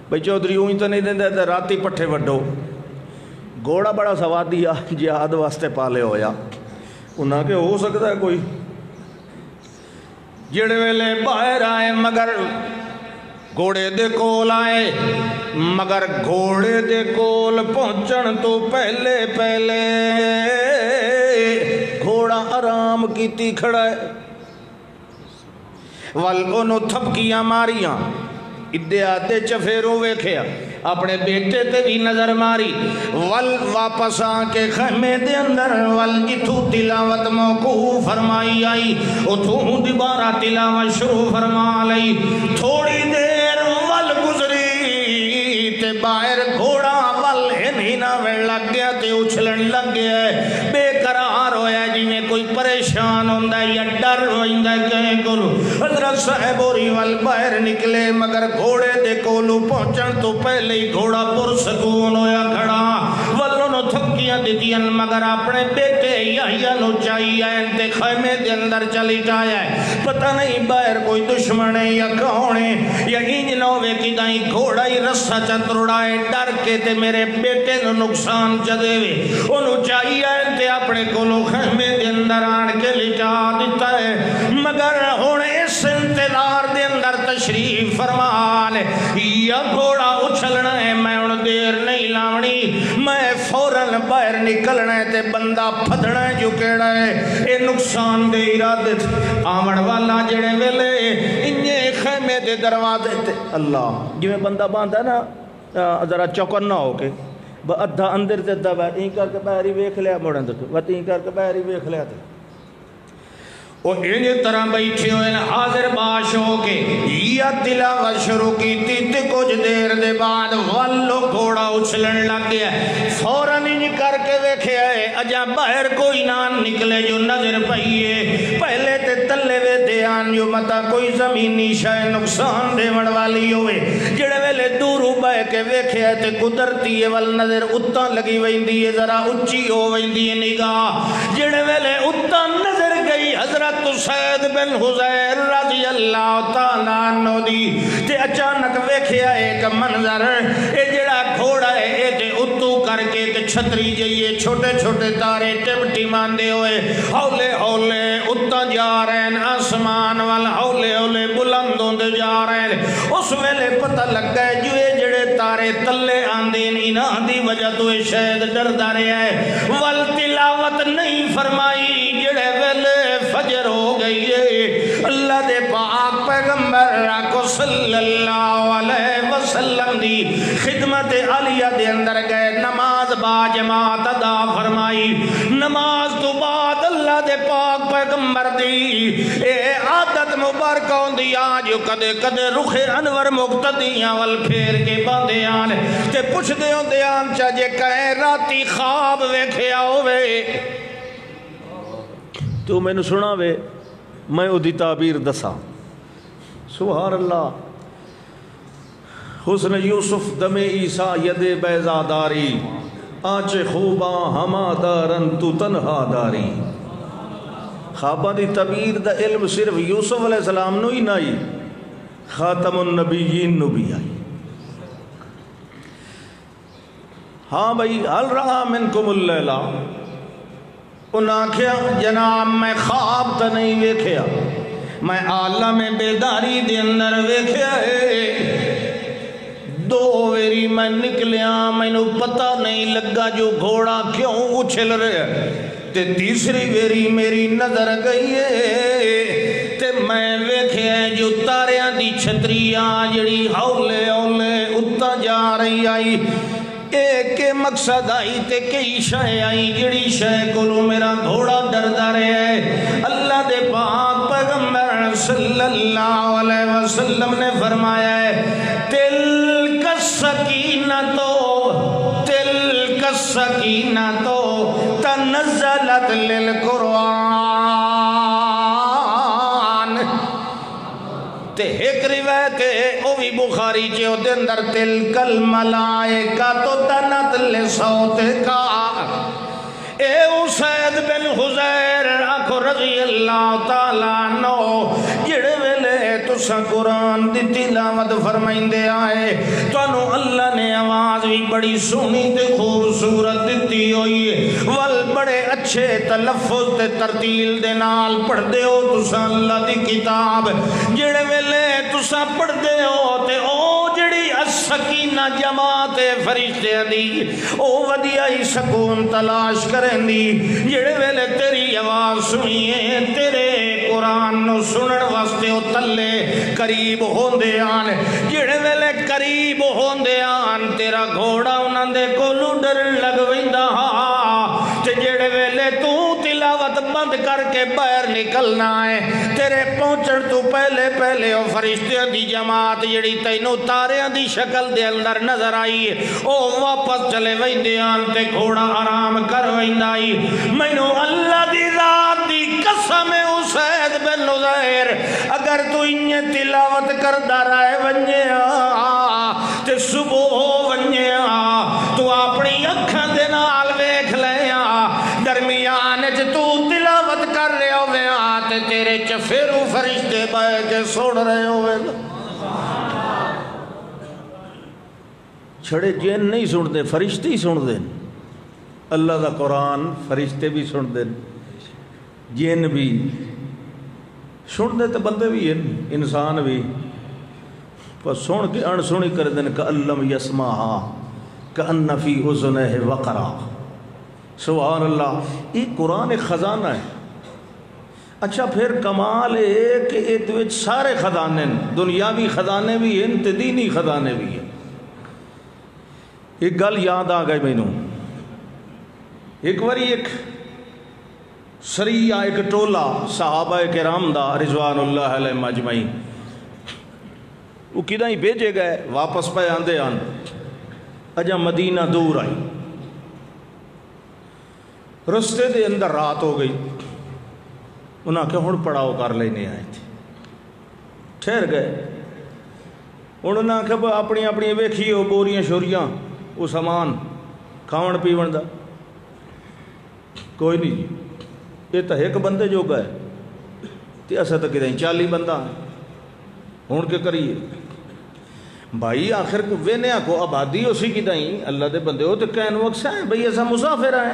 [SPEAKER 1] بھئی چودھری اونی تو نہیں دیندے تے راتی پٹھے وڈو گھوڑا بڑا سوادی جہاد واسطے پالے ہویا انہاں کے ہو سکتا ہے کوئی جڑے ویلے باہر آئے مگر گھوڑے دے کول آئے مگر گھوڑے دے کول پہنچن تو پہلے گھوڑا آرام کیتی کھڑا ہے والگونو تھپکیاں ماریاں ادھے آدھے چفیروں ویکھیا اپنے بیٹے تے بھی نظر ماری ول واپس آکے خیمے دے اندر ول جتھو تلاوت موقوف فرمائی آئی اتھو دوبارہ تلاوت شروع فرما لئی تھوڑی دیر ول گزری تے باہر گھوڑا ول ہنینا میں لگ گیا تے اچھلن لگ گیا ہے بے قرار ہویا جی میں کوئی پریشان ہوندہ یا ڈر ہوندہ کہیں کولو حضرت صاحب اوری ول باہر نکلے مگر گھوڑے دے کولو پہنچن تو پہلے ہی گھوڑا پرسکون ہویا کھڑا ولوں نو تھکیاں دیتیاں مگر اپنے بیٹے یحییٰ نو چاہیے انتے خیمے دے اندر چلی جایا ہے پتہ نہیں باہر کوئی دشمن ہے یا کون ہے یا انج نہ ہوئے کہ دائیں گھوڑا ہی رسہ چترڑائے ڈر کے تے میرے بیٹے نو نقصان چدے ہوئے انہوں چاہیے انتے اپنے کولو خیمے دے اندر آن کے لٹا دیتا ہے مگر ہن اس انتظار دے اندر تشریف فرمان یا گھوڑا اچھلنا ہے میں ان دیر نہیں لاؤنی میں فوراً باہر نکلنا ہے تے بندہ پھدنا ہے جو کہڑا ہے اے نقصان دے ارادت آمڑ والا جڑے ویلے انجے خیمے دے دروازے تے اللہ جو میں بندہ باندھا نا ذرا چوکن نہ ہو کے ادھا اندر تے ادھا باہر این کر کے باہر ہی ویکھ لیا موڑن تے این کر کے باہر ہی ویکھ لیا تے وہ انہی طرح بیٹھے ہوئے حاضر باش ہو کے یا تلاوت شروع کی تے کچھ دیر دے بعد والو گھوڑا اچھلن لگ گیا فوراً انہی کر کے ویکھے آئے اجا باہر کوئی نان نکلے جو نظر پہیے پہلے تے تلے وے دیان جو متا کوئی زمینی شاہ نقصان دے والی ہوئے جڑے ویلے دورو بہ کے ویکھے آئے تے قدرتی وال نظر اتاں لگی ویندی ہے ذرا اچھی ہو ویندی ہے نگاہ جڑے ویلے اتاں نظر گئی حضرت اسید بن حضیر رضی اللہ تعالیٰ عنہ دی تے اچانک ویکھیا ایک منظر اے جڑا گھوڑا ہے اے تے اتو کر کے تے چھتری جائیے چھوٹے چھوٹے تارے ٹپٹی ماندے ہوئے ہولے ہولے اتنا جا رہے ہیں آسمان والا ہولے ہولے بلندوں دے جا رہے ہیں اس ویلے پتہ لگ گئے جو اے جڑے تارے تلے آندین انہاں دی وجہ تو اے شاید ڈر دارے آئے والتلاوت نہیں فرمائی جڑے ویلے فجر ہو گئی ہے اللہ دے پاک پیغمبر کو صلی اللہ علیہ وسلم دی خدمت علیہ دے اندر گئے نماز با جماعت ادا فرمائی نماز تو بعد اللہ دے پاک پیغمبر دی اے عادت مبارکہ ہوندی آج کدے کدے رخ انور مقتدیاں وال پھیر کے باندے آن تے پوچھ دے ہوندے آن چاہے کہیں راتی خواب ویکھیا ہوئے تو میں نے سنا وے میں وہ دی تعبیر دسا. سبحان اللہ. حسن یوسف دم عیسیٰ ید بیضا داری آنچ خوباں ہما دارن تو تنہا داری. خوابہ دی تعبیر دا علم صرف یوسف علیہ السلام نو ہی نائی، خاتم النبیین نو بھی آئی. ہاں بھائی حل رہا منکم اللیلہ، انہاں کیا جناب میں خواب تا نہیں ویکھیا، میں عالم بیداری دے اندر ویکھیا ہے. دو ویری میں نکلیا میں نو پتہ نہیں لگا جو گھوڑا کیوں اچھل رہے تے تیسری ویری میری نظر گئی ہے تے میں ویکھیا جو تاریاں دی چھتریاں جڑی ہولے ہولے اتا جا رہی آئی. ایک مقصد آئی تے کئی شے آئی جڑی شے کولو میرا گھوڑا ڈردا رہا ہے. اللہ دے پاک پیغمبر صلی اللہ علیہ وسلم نے فرمایا ہے تلک السکینۃ تنزلت للقرآن. تے ایک روایت ہے او بھی بخاری چے او دے اندر تلک الملائکۃ تنت لصوتک. اے اسید بن حضیر آکھو رضی اللہ تعالیٰ عنہ جڑے ویلے تساں قرآن دی تلاوت فرمائندے آئے تانوں اللہ نے آواز بھی بڑی سونی تے خوبصورت دتی ہوئی ہے ول بڑے اچھے تلفظ تے ترتیل دے نال پڑھ دے ہو تساں اللہ دی کتاب. جڑے ویلے تساں پڑھ دے ہو تے او جڑی السکینہ جماعت فرشتیاں دی او ودیائی سکون تلاش کریں دی. جڑے ویلے تیری آواز سنیے تیرے قرآن نو سنن واسطے او تلے قریب ہوندے آن. جڑے ویلے قریب ہوندے آن تیرا گھوڑا انہاں دے کولوں ڈر لگ ویندا ہا تے جڑے ویلے تو تلاوت بند کر کے باہر نکلنا ہے تیرے پہنچن تو پہلے پہلے او فرشتیاں دی جماعت جڑی تینوں تاریاں دی شکل دے اندر نظر آئی او واپس چلے ویندے آن تے گھوڑا آرام کر ویندا آئی. مینوں اللہ دی ذات دی قسم اسید بن حضیر اگر تو انہیں تلاوت کردا رہے ونجیا تے صبح ہو ونجیا تو اپنی اکھاں دے نال ویکھ لیا درمیان وچ تو تلاوت کر رہے ہوے تے تیرے چفیرو فرشتے بیٹھ کے سن رہے ہوے. چھڑے جن نہیں سن دے فرشتے ہی سن دے. اللہ دا قرآن فرشتے بھی سن دے جن بھی سن دے تے بندے بھی ہیں انسان بھی پر سن کے ان سنی کر دیں کألم یسمعہا کأن فی اذنہ وقرا. سبحان اللہ. یہ قرآن ایک خزانہ ہے. اچھا پھر کمال ہے کہ ایک وچ سارے خزانے دنیاوی خزانے بھی ہیں تے دینی خزانے بھی ہیں. ایک گل یاد آ گئی مینوں. ایک واری ایک سریہ ایک ٹولہ صحابہ کرام دا رضوان اللہ علیہ مجمعین وہ کدھائی بھیجے گئے واپس پہ آندے آن اجا مدینہ دور آئی رستے دے اندر رات ہو گئی. انہاں کہ ہن پڑاؤ کر لینے آئے تھے ٹھہر گئے. انہاں کہ اپنی اپنی ویکھی ہو بوریاں شوریاں وہ سامان کھاون پیون دا کوئی نہیں جی. یہ تو ایک بندے جو گئے تے اسا تو کدیں 40 بندہ ہون کے کریے بھائی آخر کو وینیا کو آبادی اسی کدیں اللہ دے بندے ہو تو کہن وقت ہیں بھئی ایسا مسافر آئے.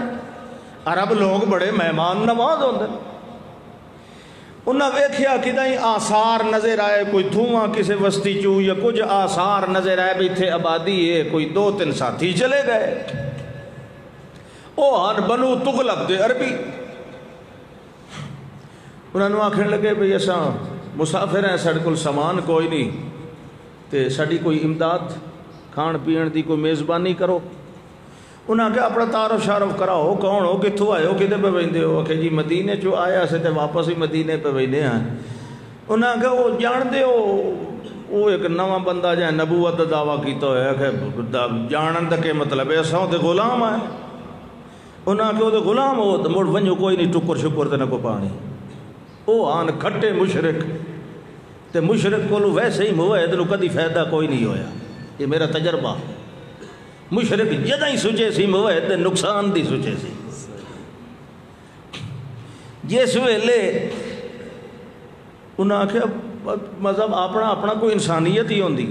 [SPEAKER 1] عرب لوگ بڑے مہمان نواز ہوندے. انہاں ویکھیا کدیں آثار نظر آئے کوئی دھواں کسی وسطی چو یا کچھ آثار نظر آئے بھی تھے آبادی ہے کوئی 2-3 ساتھی چلے گئے. او ہن بنو تغلب دے عربی انہوں نے آکھنے لگے بھئی ایسا مسافر ہیں ساڑھے کل سامان کوئی نہیں تے ساڑھی کوئی امداد کھان پین دی کوئی میزبانی کرو. انہوں نے کہا اپنا تعارف شارف کراؤ کون ہو کتھوں آئے ہو کدھے پہ ویندے ہو کہ جی مدینے چو آیا سے تے واپس ہی مدینے پہ ویندے ہیں. انہوں نے کہا وہ جان دے ہو وہ ایک نواں بندہ جائے نبوت دعویٰ کیتا ہے کہ جانن دا کے مطلب ہے ایسا ہوتے غلام آئے انہاں کہ وہ غلام ہو تو مڑ ونجو کوئی نہیں ٹکر شکر تے نہ کو پانی او آن کھٹے مشرک تے مشرک کو ویسے ہی موعد نو کدی فائدہ کوئی نہیں ہویا. یہ میرا تجربہ. مشرک جدہ ہی سوچے سی موعد تے نقصان دی سوچے سی. جس ویلے انہاں آکھیا مذہب اپنا اپنا کوئی انسانیت ہی ہوندی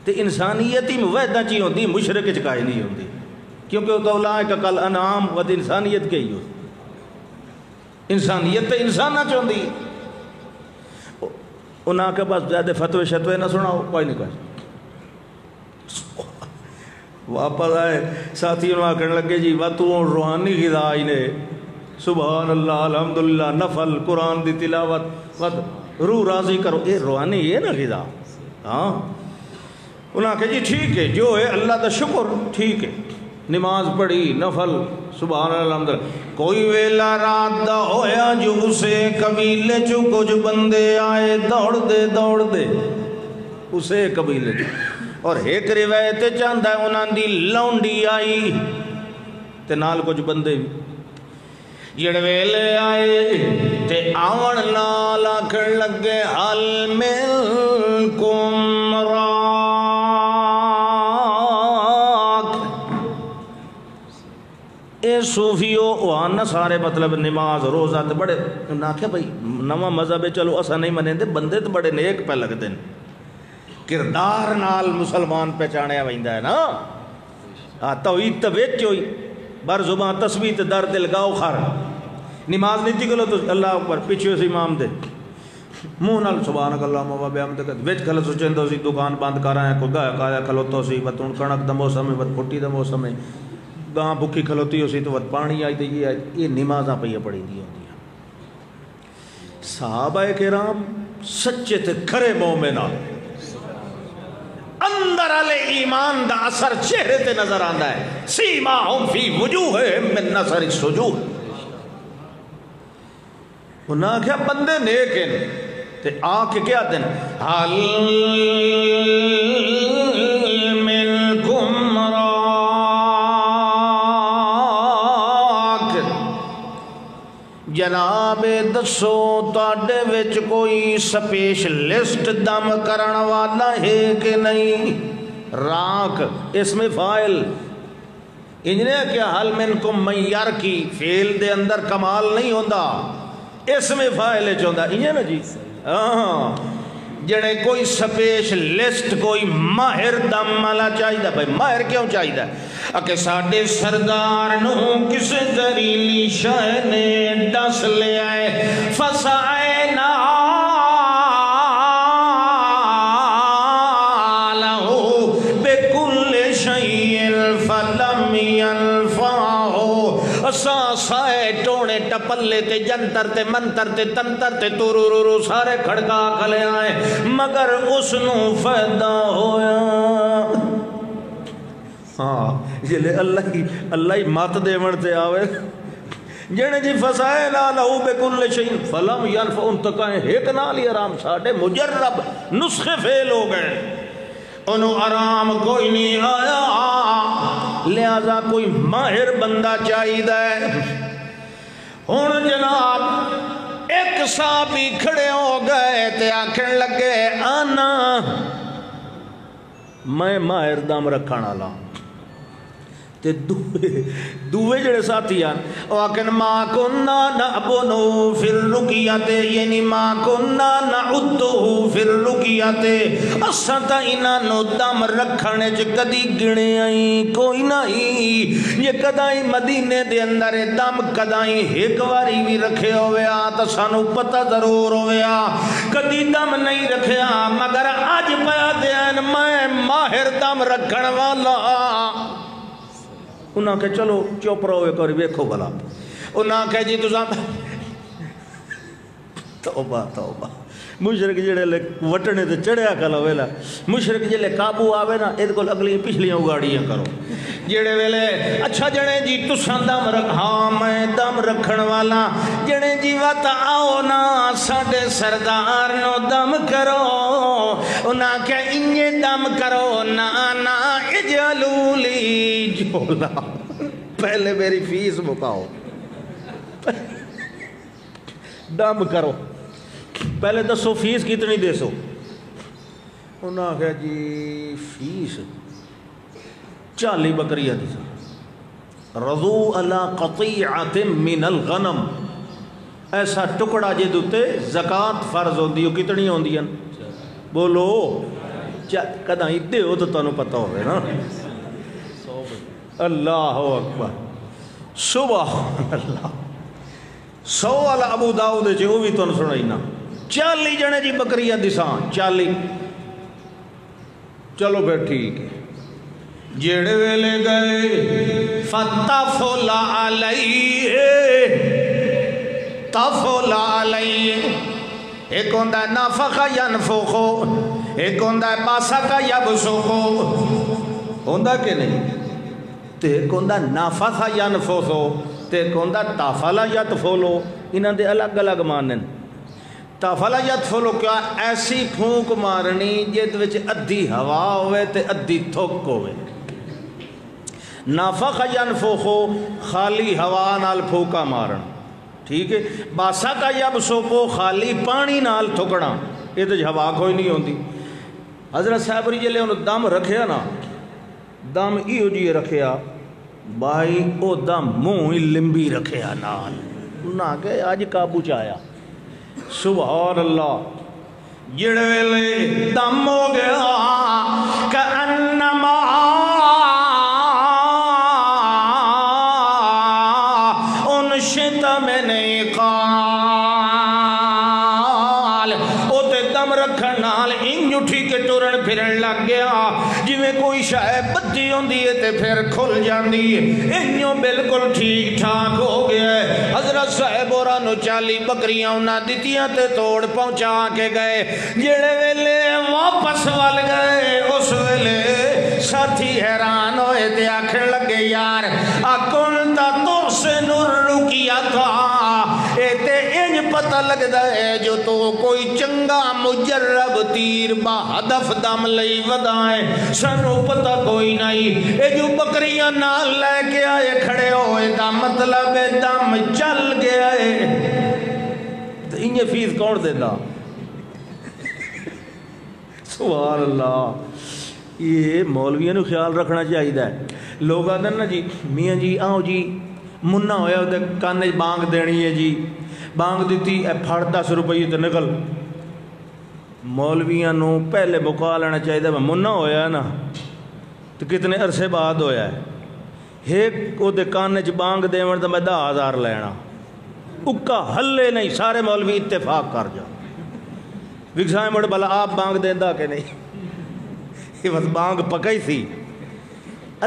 [SPEAKER 1] تے انسانیت ہی موعدہ چی ہوندی مشرک چکائی نہیں ہوندی کیونکہ وہ تو اولئک کل انعام ود انسانیت کے ہی ہو. انسانیت تے انسانہ چوندی. انہاں کے پاس زیادہ فتوے شتوے نہ سناؤ کوئی نہیں کوئی. واپس آئے ساتھی انہاں کرنے لگے جی تو روحانی غذا آئی نے سبحان اللہ الحمدللہ نفل قرآن دی تلاوت روح راضی کرو. اے روحانی یہ نا غذا. ہاں انہاں کہ جی ٹھیک ہے جو ہے اللہ دا شکر ٹھیک ہے نماز پڑھی نفل سبحان اللہ الحمدللہ. کوئی ویلا رات دا ہویا جو اسے قبیلے چو کچھ بندے آئے دوڑ دے اسے قبیلے چو. اور ایک روایت چاہتا ہے انہاں دی لونڈی آئی تے نال کچھ بندے جڑے ویلے آئے تے آون نال آکھن لگے حل منکم راک. اے صوفیو وہاں سارے مطلب نماز روزہ تے بڑے نہ کہ بھئی نواں مذہب ہے چلو اسا نہیں منے دے بندے تے بڑے نیک پہ لگ دیں کردار نال مسلمان پہچانیا ویندا ہے نا. توحید تے وچ ہوئی بر زبان تسبیح تے در دل گاؤ خر نماز نہیں تھی گلو تو اللہ اکبر پیچھے سے امام دے منہ نال سبحانک اللہم و بحمدک وچ کھلو سوچندو سی دکان بند کر آیا کو گایا کایا کھلوتو سی وت ہن کنک دا موسم ہے وت پھٹی دا موسم ہے گاں بھوکی کھلوتی ہو سی تو وت پانی آئی تے یہ نمازاں پہ پڑھی دی ہوندیاں. صحابہ کرام سچے تے کھرے مومنان اندر علی ایمان دا اثر چہرے تے نظر آندا ہے. سیماہم فی وجوہہم من نظر السجود. انہاں کیا بندے نیک ہیں تے آ کے کیا دن حل منکم راک. جناب دسو تواڈے وچ کوئی سپیشلسٹ دم کرن والا ہے کہ نہیں. راک اسم فاعل انجنے کیا حل منکم من یرکی فعل دے اندر کمال نہیں ہوندا اسم فاعل چوندا انجے نا جی. ہاں جڑے کوئی سپیشلسٹ کوئی ماہر دم والا چاہیے. بھائی ماہر کیوں چاہیے کہ ساڈے سردار نو کسے زہریلی شے نے ڈس لیا ہے فسعینا لہو بکل شیء فلم ینفعہ. اساں سائے ٹونے ٹپلے تے جنتر تے منتر تے تنتر تے تورورو سارے کھڑکا کھلے آئے مگر اس نو فائدہ ہویا. ہاں جلے اللہ ہی مات دے مرتے آوے جنے جی فسائنا لہو بکل شیء فلم ینفع. ان تکائیں ایک نالی آرام ساڑھے مجرب نسخے فیل ہو گئے انہوں آرام کوئی نہیں آیا. لہذا کوئی ماہر بندہ چاہیے ہے. ہن جناب ایک صحابی کھڑے ہو گئے تے آکھن لگے آنا میں ماہر دم رکھن والا. تے دوے جڑے ساتھی ہیں وہ آکھن ما کننا نعبدو فی الرقیت یعنی ما کننا نعدو فی الرقیت. اساں تا انہاں نو دم رکھنے چ کدی گنے آئی کوئی نہیں. یہ کدائی مدینے دے اندر دم کدائی ایک واری بھی رکھے ہویا تا سانو پتہ ضرور ہویا کدی دم نہیں رکھیا مگر اج پیا دین میں ماہر دم رکھن والا. انہاں کہ چلو چپ رہو ایک اور ویکھو بلا. انہاں کہ جی تساں توبہ توبہ مشرک جڑے لے وٹنے تے چڑھیا کلا ویلا مشرک جڑے قابو آوے نا اے کول اگلی پچھلیاں اگاڑیاں کرو جڑے ویلے اچھا جڑے جی تساں دم رکھ ہاں میں دم رکھن والا جڑے جی وات آؤ نا ساڈے سردار نو دم کرو. انہاں کہ انجے دم کرو نا نا اجلو لی جولا پہلے میری فیس مکاؤ، دم کرو، پہلے دسو فیس کتنی دے سو؟ انہوں نے کہا جی فیس 40 بکریاں دی سا، رضو علی قطیعۃ من الغنم، ایسا ٹکڑا جے دوتے زکاة فرض ہوندی ہو، کتنی ہوندی ہیں؟ بولو کداں ادھے ہو تو تانوں پتہ ہوئے نا۔ اللہ اکبر، سبحان اللہ۔ 100 والا ابو داؤد جی وہ بھی تانوں سنائی نا، 40 جنے جی بکریاں دیساں 40۔ چلو پھر ٹھیک ہے، جیڑے ویلے گئے فتفل علیہ، تفل علیہ، ایک ہوندہ ہے نافخ ینفخو، ایک ہوندہ ہے باسک یبسکو، ہوندہ کہ نہیں؟ تے ایک ہوندہ ہے نافخ ینفخو، تے ایک ہوندہ ہے تفل یتفلو، انہاں دے الگ الگ مانن۔ تفل یتفلو کیا؟ ایسی پھونک مارنی جد وچ ادھی ہوا ہوئے تے ادھی تھک ہوئے۔ نافخ ینفخو خالی ہوا نال پھوکا مارن، ٹھیک ہے۔ باسا کا یبسکو خالی پانی نال تھکنا، یہ تو ہوا کوئی نہیں ہوندی۔ حضرت صاحب جی لے انہوں دم رکھیا نا، دم ایو جی رکھیا بھائی، او دم منہ ہی لمبی رکھیا نال، انہاں کہ آج قابو چایا۔ سبحان اللہ، جڑے ویلے دم ہو گیا کأنما انشت من قال، او تے دم رکھن نال انج اٹھی کے ٹرن پھرن لگ گیا جویں کوئی شے بچی ہوندی ہے تے پھر کھل جاندی ہے، انجوں بالکل ٹھیک ٹھاک ہو گیا ہے۔ حضرت صاحب اوراں نو 40 بکریاں انہاں دتیاں تے توڑ پہنچا کے گئے، جڑے ویلے واپس ول گئے اس ویلے ساتھی حیران ہوئے تے آکھن لگے یار اکنتا تحسن الرقیۃ، اے تے انج پتہ لگدا ہے جو تو کوئی چنگا مجرب تیر با ہدف دم لئی ودائے، سانو پتہ کوئی نہیں، اے جو بکریاں نال لے کے آئے کھڑے ہوئے دا مطلب ہے دم چل گیا ہے۔ تو انہیں فیس کون دینا؟ سبحان اللہ۔ یہ مولویوں نے خیال رکھنا چاہیے ہے۔ لوگ آتے ہیں نا جی میاں جی آؤ جی منہ ہویا ہوتا کانے بانگ دینی ہے جی، بانگ دیتی اے پھڑ 10 روپئے تے نکل۔ مولویوں نے پہلے بکا لینا چاہیے ہے، منہ ہویا ہے نا تو کتنے عرصے بعد ہویا ہے، ایک او دے کانے چ بانگ دیون تو میں 10,000 لینا، اکا ہلے نہیں، سارے مولوی اتفاق کر جا وکسائیں مڑ بلا آپ بانگ دیندہ کہ نہیں، یہ بس بانگ پکئی تھی۔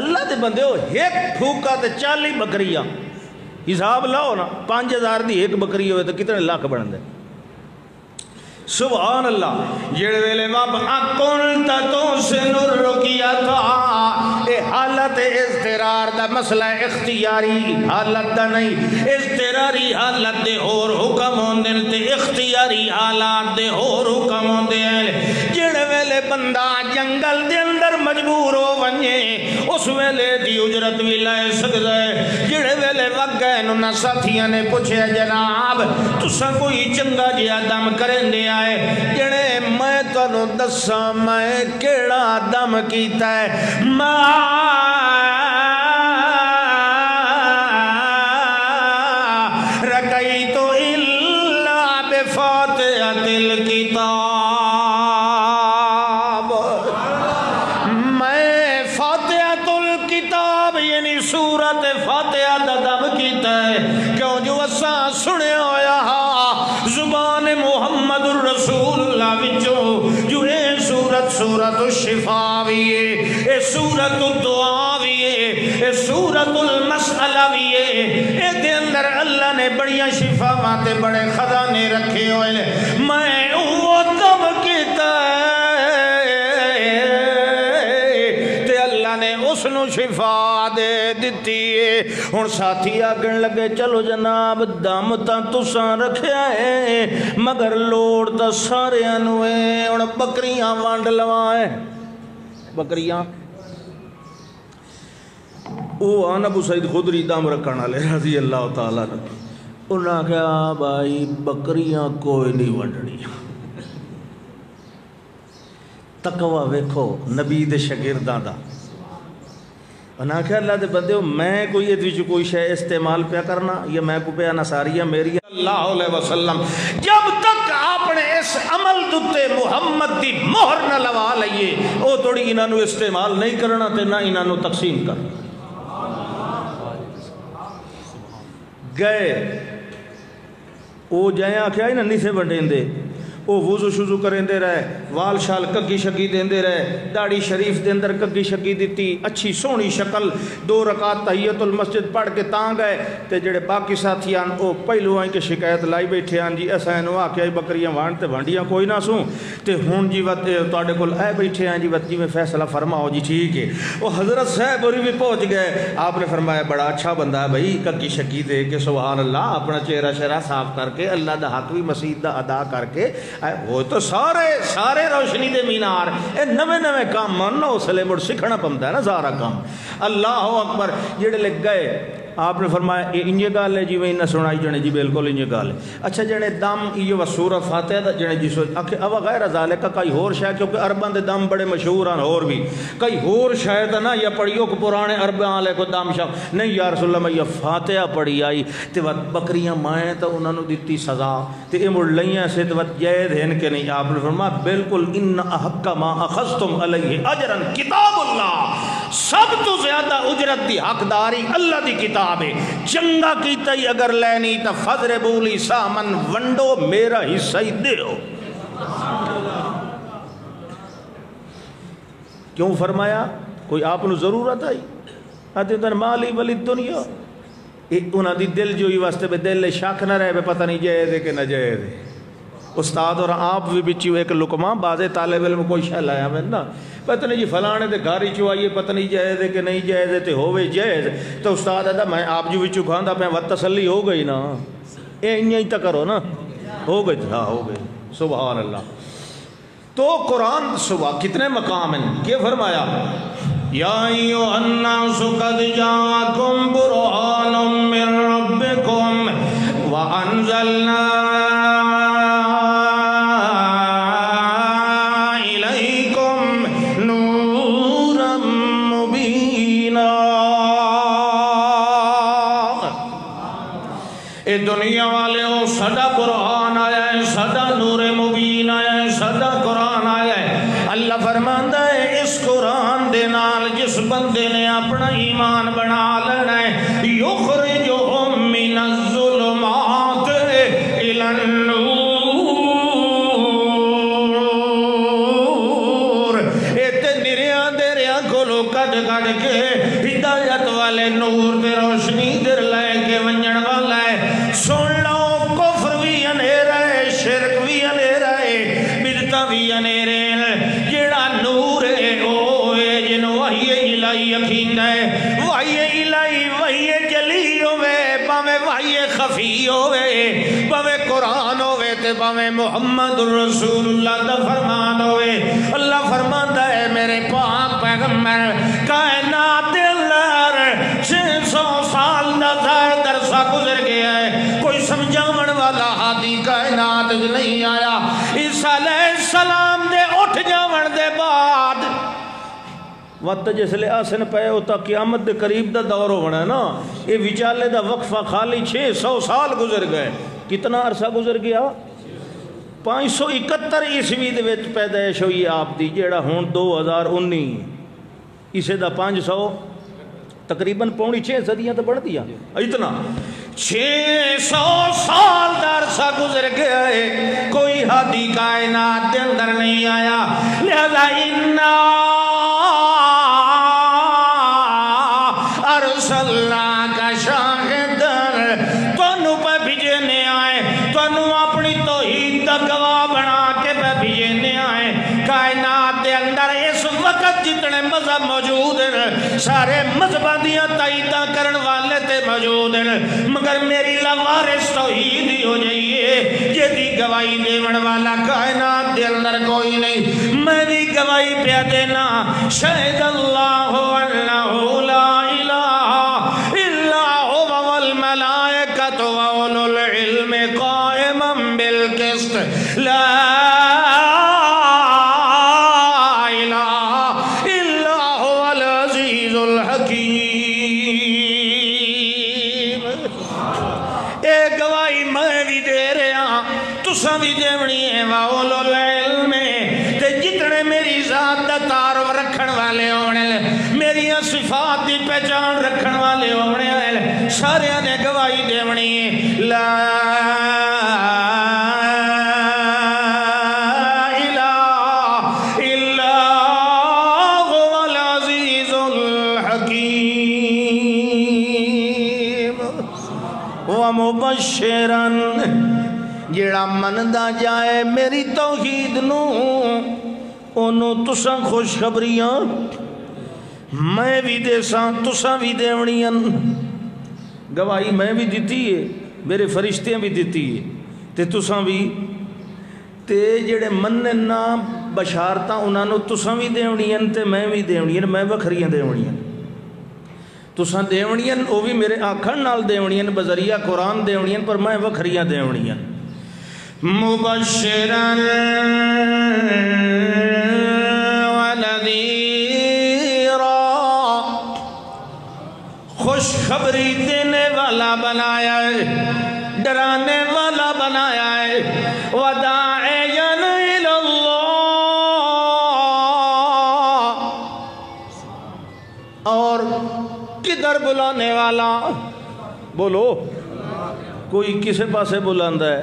[SPEAKER 1] اللہ دے بندے ہو ایک پھوکا تے 40 بکریاں، حساب لاؤ نا 5,000 دی ایک بکری ہوئے تو کتنے لاکھ بڑھن دے۔ سبحان اللہ۔ جڑے ویلے واب اکنتا تحسن الرقیۃ، اے حالت اضطرار دا مسئلہ اختیاری حالت دا نہیں، اضطراری حالت دے اور حکم ہوندے تے اختیاری حالات دے اور حکم ہوندے ہیں۔ جڑے ویلے بندہ جنگل دے اندر مجبور ہو ونجے اس ویلے دی اجرت بھی لے سکدا ہے۔ جڑے ویلے وگ گئے نہ ساتھیاں نے پوچھے جناب تساں کوئی چنگا جہا دم کرن دے آئے؟ جڑے میں تانوں دساں میں کیڑا دم کیتا ہے، رکیت الا بفاتحۃ الکتاب، میں فاتحۃ الکتاب یعنی سورت فاتحہ دا دم کیتا ہے۔ کیوں جو اساں سنے ہویا زبان محمد الرسول اللہ وچوں جو اے سورت الشفا بھی ہے، اے سورت الدعا بھی ہے، اے سورت المسئلہ بھی ہے، اے دے اندر اللہ نے بڑیاں شفاواں تے بڑے خزانے رکھے ہوئے، میں وہ دم کیتا ہے تے اللہ نے اس نو شفا دے دیتی ہے۔ ہن ساتھی آگن لگے چلو جناب دم تا تساں رکھیا ہے مگر لوڑ تا سارے انوے، ہن بکریاں وانڈ لوائیں، بکریاں وہ آن ابو سعید خدری دم رکھن والے رضی اللہ تعالیٰ نے انہاں کہا بھائی بکریاں کوئی نہیں ونڈنی تقوی ویکھو نبی دے شاگرداں دا انہاں کہا اللہ دے بندے میں کوئی یہ وچ کوئی شے استعمال پیا کرنا یا میں کو پیا نصاریہ میری اللہ علیہ وسلم جب تک آپ نے اس عمل دتے محمد دی مہر نہ لوا لئیے او تھوڑی انہاں نو استعمال نہیں کرنا تے نہ انہاں نو تقسیم کرنا گئے او جائیں آکھیا ہی نہیں سے بڑھیں دے او وضو شوزو کریں دے رہے وال شال کگی شگی دیں دے رہے داڑھی شریف دے اندر کگی شگی دیتی اچھی سونی شکل 2 رکعت تحیت المسجد پڑھ کے تاں گئے تے جڑے باقی ساتھیان او پہلو آئیں کہ شکایت لائی بیٹھے آن جی ایسا انہوں آکھیا بکریاں وانڈ تے بھانڈیاں کوئی نہ سوں تے ہون جی وقت توڑے کل اے بیٹھے آن جی وقت جی میں فیصلہ فرماؤ جی ٹھیک ہے وہ حضرت صاحب اور بھی پہنچ گئے آپ نے فرمایا بڑا اچھا بندہ ہے بھائی کگی شگی دے کے سبحان اللہ اپنا چہرہ شرح صاف کر کے اللہ دا حق بھی مسجد دا ادا کر کے وہ تو سارے روشنی دے مینار اے نوے کام ماننا اس لئے مڑ سکھنا پمتا ہے نا سارا کام اللہ اکبر جڑے لگ گئے آپ نے فرمایا انجے گال ہے جی میں انہیں سنائی جنے جی بالکل انجے گال ہے اچھا جنے دم یہ و سورہ فاتحہ دا جنے جی سوچ اب غیر ذالکہ کئی ہور شاید کیونکہ عربان دے دم بڑے مشہور ہیں اور بھی کئی ہور شاید نا یا پڑھیو کہ پرانے عربان لے کو دم شاید نہیں یا رسول اللہ میں یہ فاتحہ پڑھی آئی تے وقت بکریاں مائیں تا انہوں نے دیتی سزا تے امڑ لئیاں سے تے وقت جید ہیں کہ نہیں آپ نے فرمایا بالکل ان احق ما اخذتم علیہ اجرن کتاب اللہ سب تو زیادہ اجرت دی حقداری اللہ دی کتاب ہے چنگا کیتا ہی اگر لینی تا فضر بولی سامن ونڈو میرا حصہ ہی دے ہو کیوں فرمایا کوئی آپ نے ضرورت آئی آتے در مالی ولی دنیا انہاں دی دل جو ہی واسطے بے دل شاک نہ رہے بے پتہ نہیں جائے دے کہ نہ جائے دے استاد اور آپ بھی بچیو ایک لکمہ بازے طالب علم کوئی شہ لایا میں نا پتہ نہیں جی فلانے دے گھاری چوائیے پتہ نہیں جائے دے کہ نہیں جائے دے تے ہوئے جائے تو استاد ہے میں آپ جو بچو کھاندہ پہ وقت تسلی ہو گئی نا اے انہیں ہی تک کرو نا ہو گئی ہاں ہو گئی سبحان اللہ تو قرآن صبح کتنے مقام ہیں کیا فرمایا یا ایوہ الناس قد جاکم برہان من ربکم وانزلنا الیکم نورا مبینا اے دنیا والے ہو صدا قرآن آیا ہے صدا نور مبین آیا ہے صدا قرآن آیا ہے اللہ فرماندہ ہے اس قرآن دے نال جس بندے نے اپنا ایمان بنا لینا ہے یخرجہم من الظلمات الی النور ایتے نریاں دیریاں کھولو کٹ کٹ کے ہدایت والے نور دے روشنی در لے کے ونجن والا ہے سن لو کفر بھی انہیرا ہے شرک بھی انہیرا ہے بدعت بھی انہیرے جڑا نور ہے اوے جن وحی الہی یقین ہے وحی الہی وحی جلی ہوئے پاوے وحی خفی ہوئے پاوے قرآن ہوئے تے پاوے محمد رسول اللہ دا فرمان ہوئے اللہ فرماتا ہے میرے پاک پیغمبر کائنات اللہ 600 سال دا درسہ گزر گیا ہے کوئی سمجھاون والا ہادی کائنات نہیں آیا عیسیٰ علیہ السلام دے اٹھ جاون دے بعد وقت جس لئے آسن پہ ہوتا قیامت دے قریب دا دور ہونا ہے نا یہ وچالے دا وقفہ خالی 600 سال گزر گئے کتنا عرصہ گزر گیا 571 عیسوی دے وچ پیدائش ہوئی آپ دی جیڑا ہون 2019 اسے دا 500 تقریباً پونی 6 صدیاں تو بڑھ دیا اتنا 600 سال دا عرصہ گزر گیا ہے کوئی ہادی کائنات دے اندر نہیں آیا لہذا انا ارسلنا کا شاہدن تونوں پہ بھیجنے آئے تونوں اپنی توحید دا گواہ بنا کے پہ بھیجنے آئے کائنات دے اندر اس وقت جتنے مذہب موجود ہیں سارے مذہباں دیاں تائیداں کرن والے تے موجود ہیں مگر میری لوارث توحید ہی ہو جائیے یہ دی گواہی دیون والا کائنات دے اندر کوئی نہیں میں بھی گواہی پہ دینا شہد اللہ انہ لا الہ لا الہ الا هو العزیز الحکیم۔ اے گواہی میں بھی دے رہا تساں بھی دیونی ہے واولو العلم تے جتنے میری ذات دا تعارف رکھن والے ہونے میری صفات دی پہچان رکھن والے ہونے سارے نے گواہی دیونی ہے لا مبشرن جڑا مندا جائے میری توحید نو انہوں تساں خوشخبریاں میں بھی دے ساں تساں بھی دیونیاں گواہی میں بھی دیتی ہے میرے فرشتیاں بھی دیتی ہے تے تساں بھی تے جڑے منن نا بشارتاں انہاں نو تساں بھی دیونیاں تے میں بھی دیونیاں میں وکھریاں دیونیاں تساں دیونیاں وہ بھی میرے آکھن نال دیونیاں بذریعہ قرآن دیونیاں پر میں وکھریاں دیونیاں مبشرن ونذیرا خوشخبری دینے والا بنایا ہے ڈرانے والا بنایا ہے وداعیا الی اللہ اور کدھر بلانے والا بولو کوئی کسے پاسے بلاندہ ہے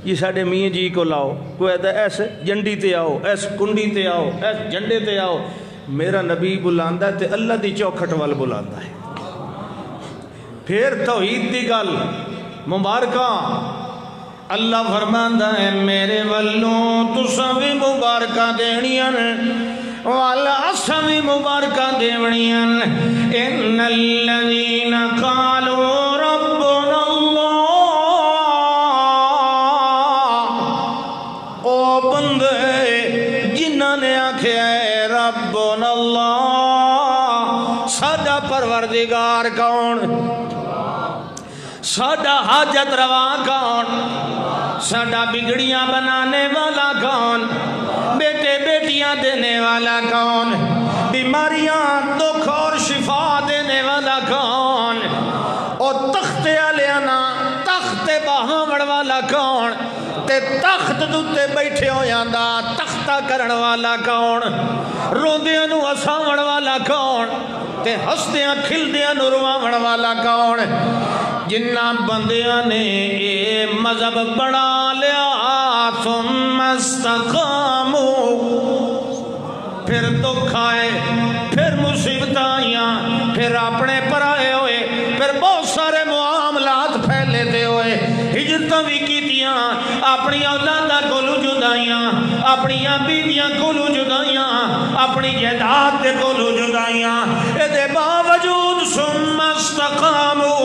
[SPEAKER 1] یہ ساڑھے میاں جی کو لاؤ کوئی کہتا ہے ایس جنڈی تے آؤ ایس کنڈی تے آؤ ایس جنڈے تے آؤ میرا نبی بلاندہ ہے تے اللہ دی چوکھٹ وال بلاندہ ہے پھر توحید دی گل مبارکہ اللہ فرماندہ ہے میرے والوں تساں بھی مبارکہ دینیاں والا اساں بھی مبارکہ دیونیاں ان الذین قالوا ربنا اللہ او بندے جنہاں نے آکھیا ہے ربنا اللہ ساڈا پروردگار کون ساڈا حاجت روا کون ساڈا بگڑیاں بنانے والا کون بیٹے بیٹیاں دینے والا کون بیماریاں دکھ اور شفا دینے والا کون اور تخت علیانا تخت بہامڑ والا کون تے تخت دوتے بیٹھے ہو یاندہ تختہ کرن والا کون روندیاں نو اساوڑ والا کون تے ہستیاں کھلدیاں نو رواوڑ والا کون جنہ بندیاں نے اے مذہب بنا لیا ثم استقاموا پھر دکھ آئے پھر مصیبت آئیاں پھر اپنے پر آئے ہوئے پھر بہت سارے معاملات پھیلے دے ہوئے ہجرتاں بھی کیتیاں اپنی اولادہ کولو جدائیاں اپنی بیویاں کولو جدائیاں اپنی جائیداد دے کولو جدائیاں دے باوجود ثم استقاموا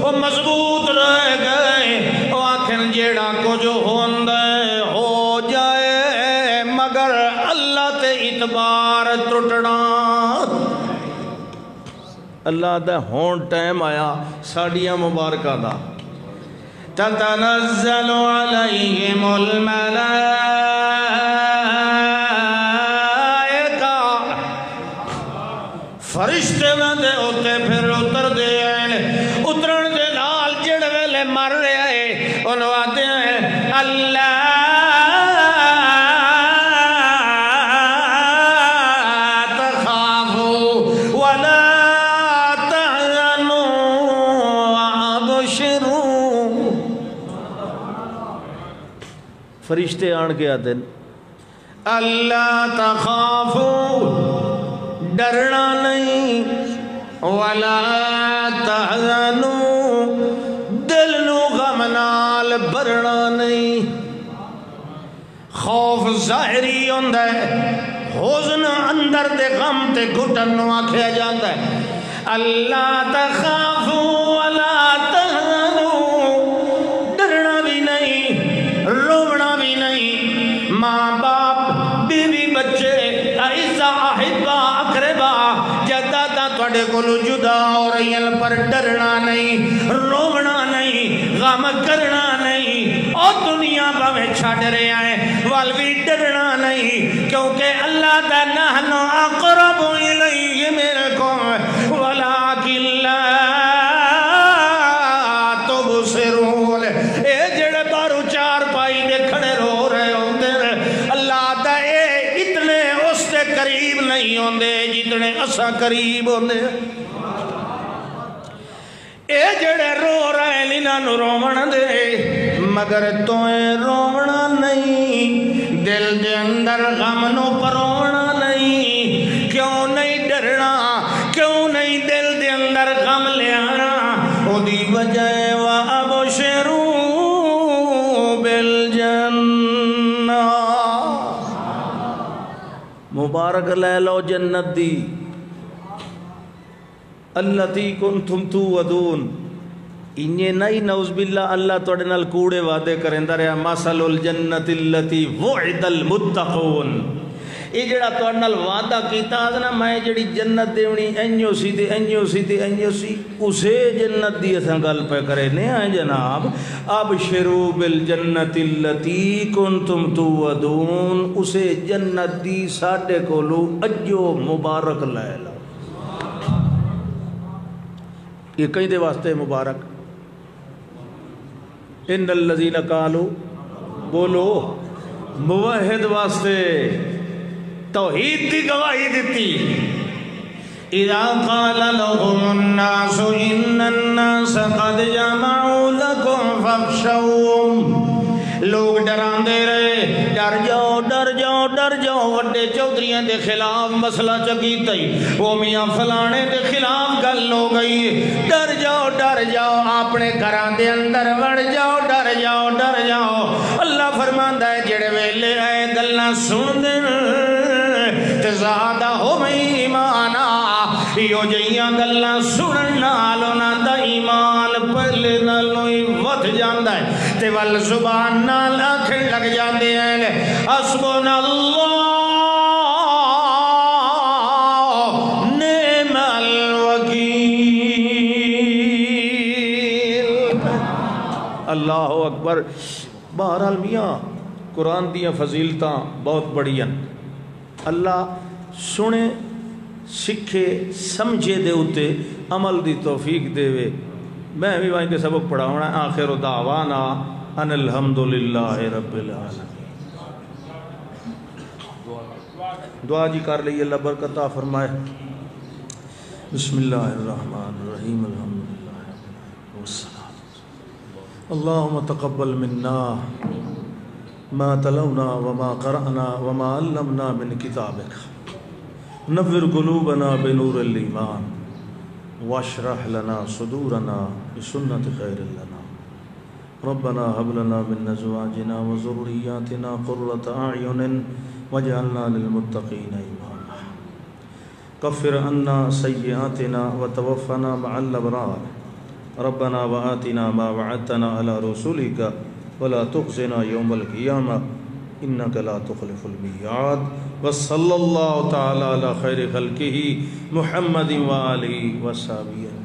[SPEAKER 1] وہ مضبوط رہ گئے وہ آخر جیڑا کو جو ہوندے ہو جائے مگر اللہ تے اعتبار ٹوٹنا اللہ دا ہون ٹائم آیا ساڑیاں مبارکہ دا تتنزل علیہم الملائکہ فرشتے وندے ہوتے پھر اتر دے اترن دے نال جڑ ویلے مر رہے انہوں آتے ہیں اللہ فرشتے آن کے آتے ہیں اللہ تخافو ڈرنا نہیں ولا تحزنو دل نو غم نال بھرنا نہیں خوف ظاہری ہوندہ ہے حزن اندر دے غم تے گھٹن نو آکھیا جاندہ ہے اللہ تخافو ولا تحزنو ڈرنا بھی نہیں رونا بھی نہیں ماں باپ بیوی بچے اعزا احبا اقربا جدادا توڑے کولو جدا ہو رہی ہیں پر ڈرنا نہیں رونا نہیں غم کرنا نہیں اور دنیا باوے چھاڑ رہے ہیں فرماتا نحن اقرب الیہ منکم ولکن لا تبصرون. اے جڑے بارو چار پائی دے کھڑے رو رہے ہوندے اللہ دا اے اتنے اس دے قریب نہیں ہوندے جتنے اسا قریب ہوندے. اے جڑے رو رہے انہاں نوں روون دے مگر تویں رونا نہیں دل دے اندر غم نو پرونا نہیں. کیوں نہیں ڈرنا کیوں نہیں دل دے اندر غم لے آنا او دی وجہ وَأَبْشِرُوا بِالْجَنَّةِ. مبارک لے لو جنت دی الَّتِي كُنْتُمْ تُوعَدُونَ. انہیں نہیں نعوذ باللہ اللہ توڑے نال کوڑے وعدے کرندہ رہا مَثَلُ الْجَنَّةِ الَّتِي وُعِدَ الْمُتَّقُونَ. یہ جڑا توڑے نال وعدہ کیتا نا میں جڑی جنت دیونی انجو سی تے انجو سی تے انجو سی اسے جنت دی اساں گل پہ کرے نے آئے جناب. ابشروا بالجنت الَّتِي كُنْتُمْ تُوعَدُونَ. اسے جنت دی ساڈے کولو اجو مبارک لے لو. یہ کہیں دے واسطے مبارک ان الذین قالوا بولو موحد واسطے توحید دی گواہی دیتی. اذا قال لهم الناس ان الناس قد جمعوا لكم فاخشوهم. لوگ ڈران دے رہے ڈر جاؤ ڈر جاؤ ڈر جاؤ. وڈے چودھریاں دے خلاف مسئلہ چکیتا ہی وہ میاں فلانے دے خلاف گل ہو گئی. ڈر جاؤ اپنے گھران دے اندر وڑ جاؤ ڈر جاؤ ڈر جاؤ. اللہ فرماندا ہے جڑے ویلے اے گلاں سن دین تے زیادہ ہو ایمان آ. یو جیاں گلاں سنن نال انہاں دا ایمان پہلے نالوں ہی ود جاندا ہے تے ول زبان نال آکھن لگ جاندے ہیں حسبنا اللہ نعم الوکیل. اللہ اکبر. بہرحال میاں قرآن دیاں فضیلتاں بہت بڑی ہیں. اللہ سنے سکھے سمجھے دے اتے عمل دی توفیق دے وے. میں بھی وہاں کے سبق پڑھاؤنا. آخر دعوانا ان الحمدللہ رب العالمین. دعا جی کر لئیے اللہ برکت عطا فرمائے. بسم اللہ الرحمن الرحیم الحمدللہ والصلاة اللہم تقبل منا ما تلونا وما قرأنا وما علمنا من کتابک. نور قلوبنا بنور الایمان واشرح لنا صدورنا بسنت خیر لنا. ربنا هب لنا من ازواجنا وذرياتنا قرة اعین واجعلنا للمتقین اماما. کفر عنا سیئاتنا وتوفنا مع الابرار. ربنا وآتنا ما وعدتنا على رسولك ولا تخزنا يوم القيامة إنك لا تخلف الميعاد. وصلى الله تعالى على خير خلقه محمد وآله وصحبه.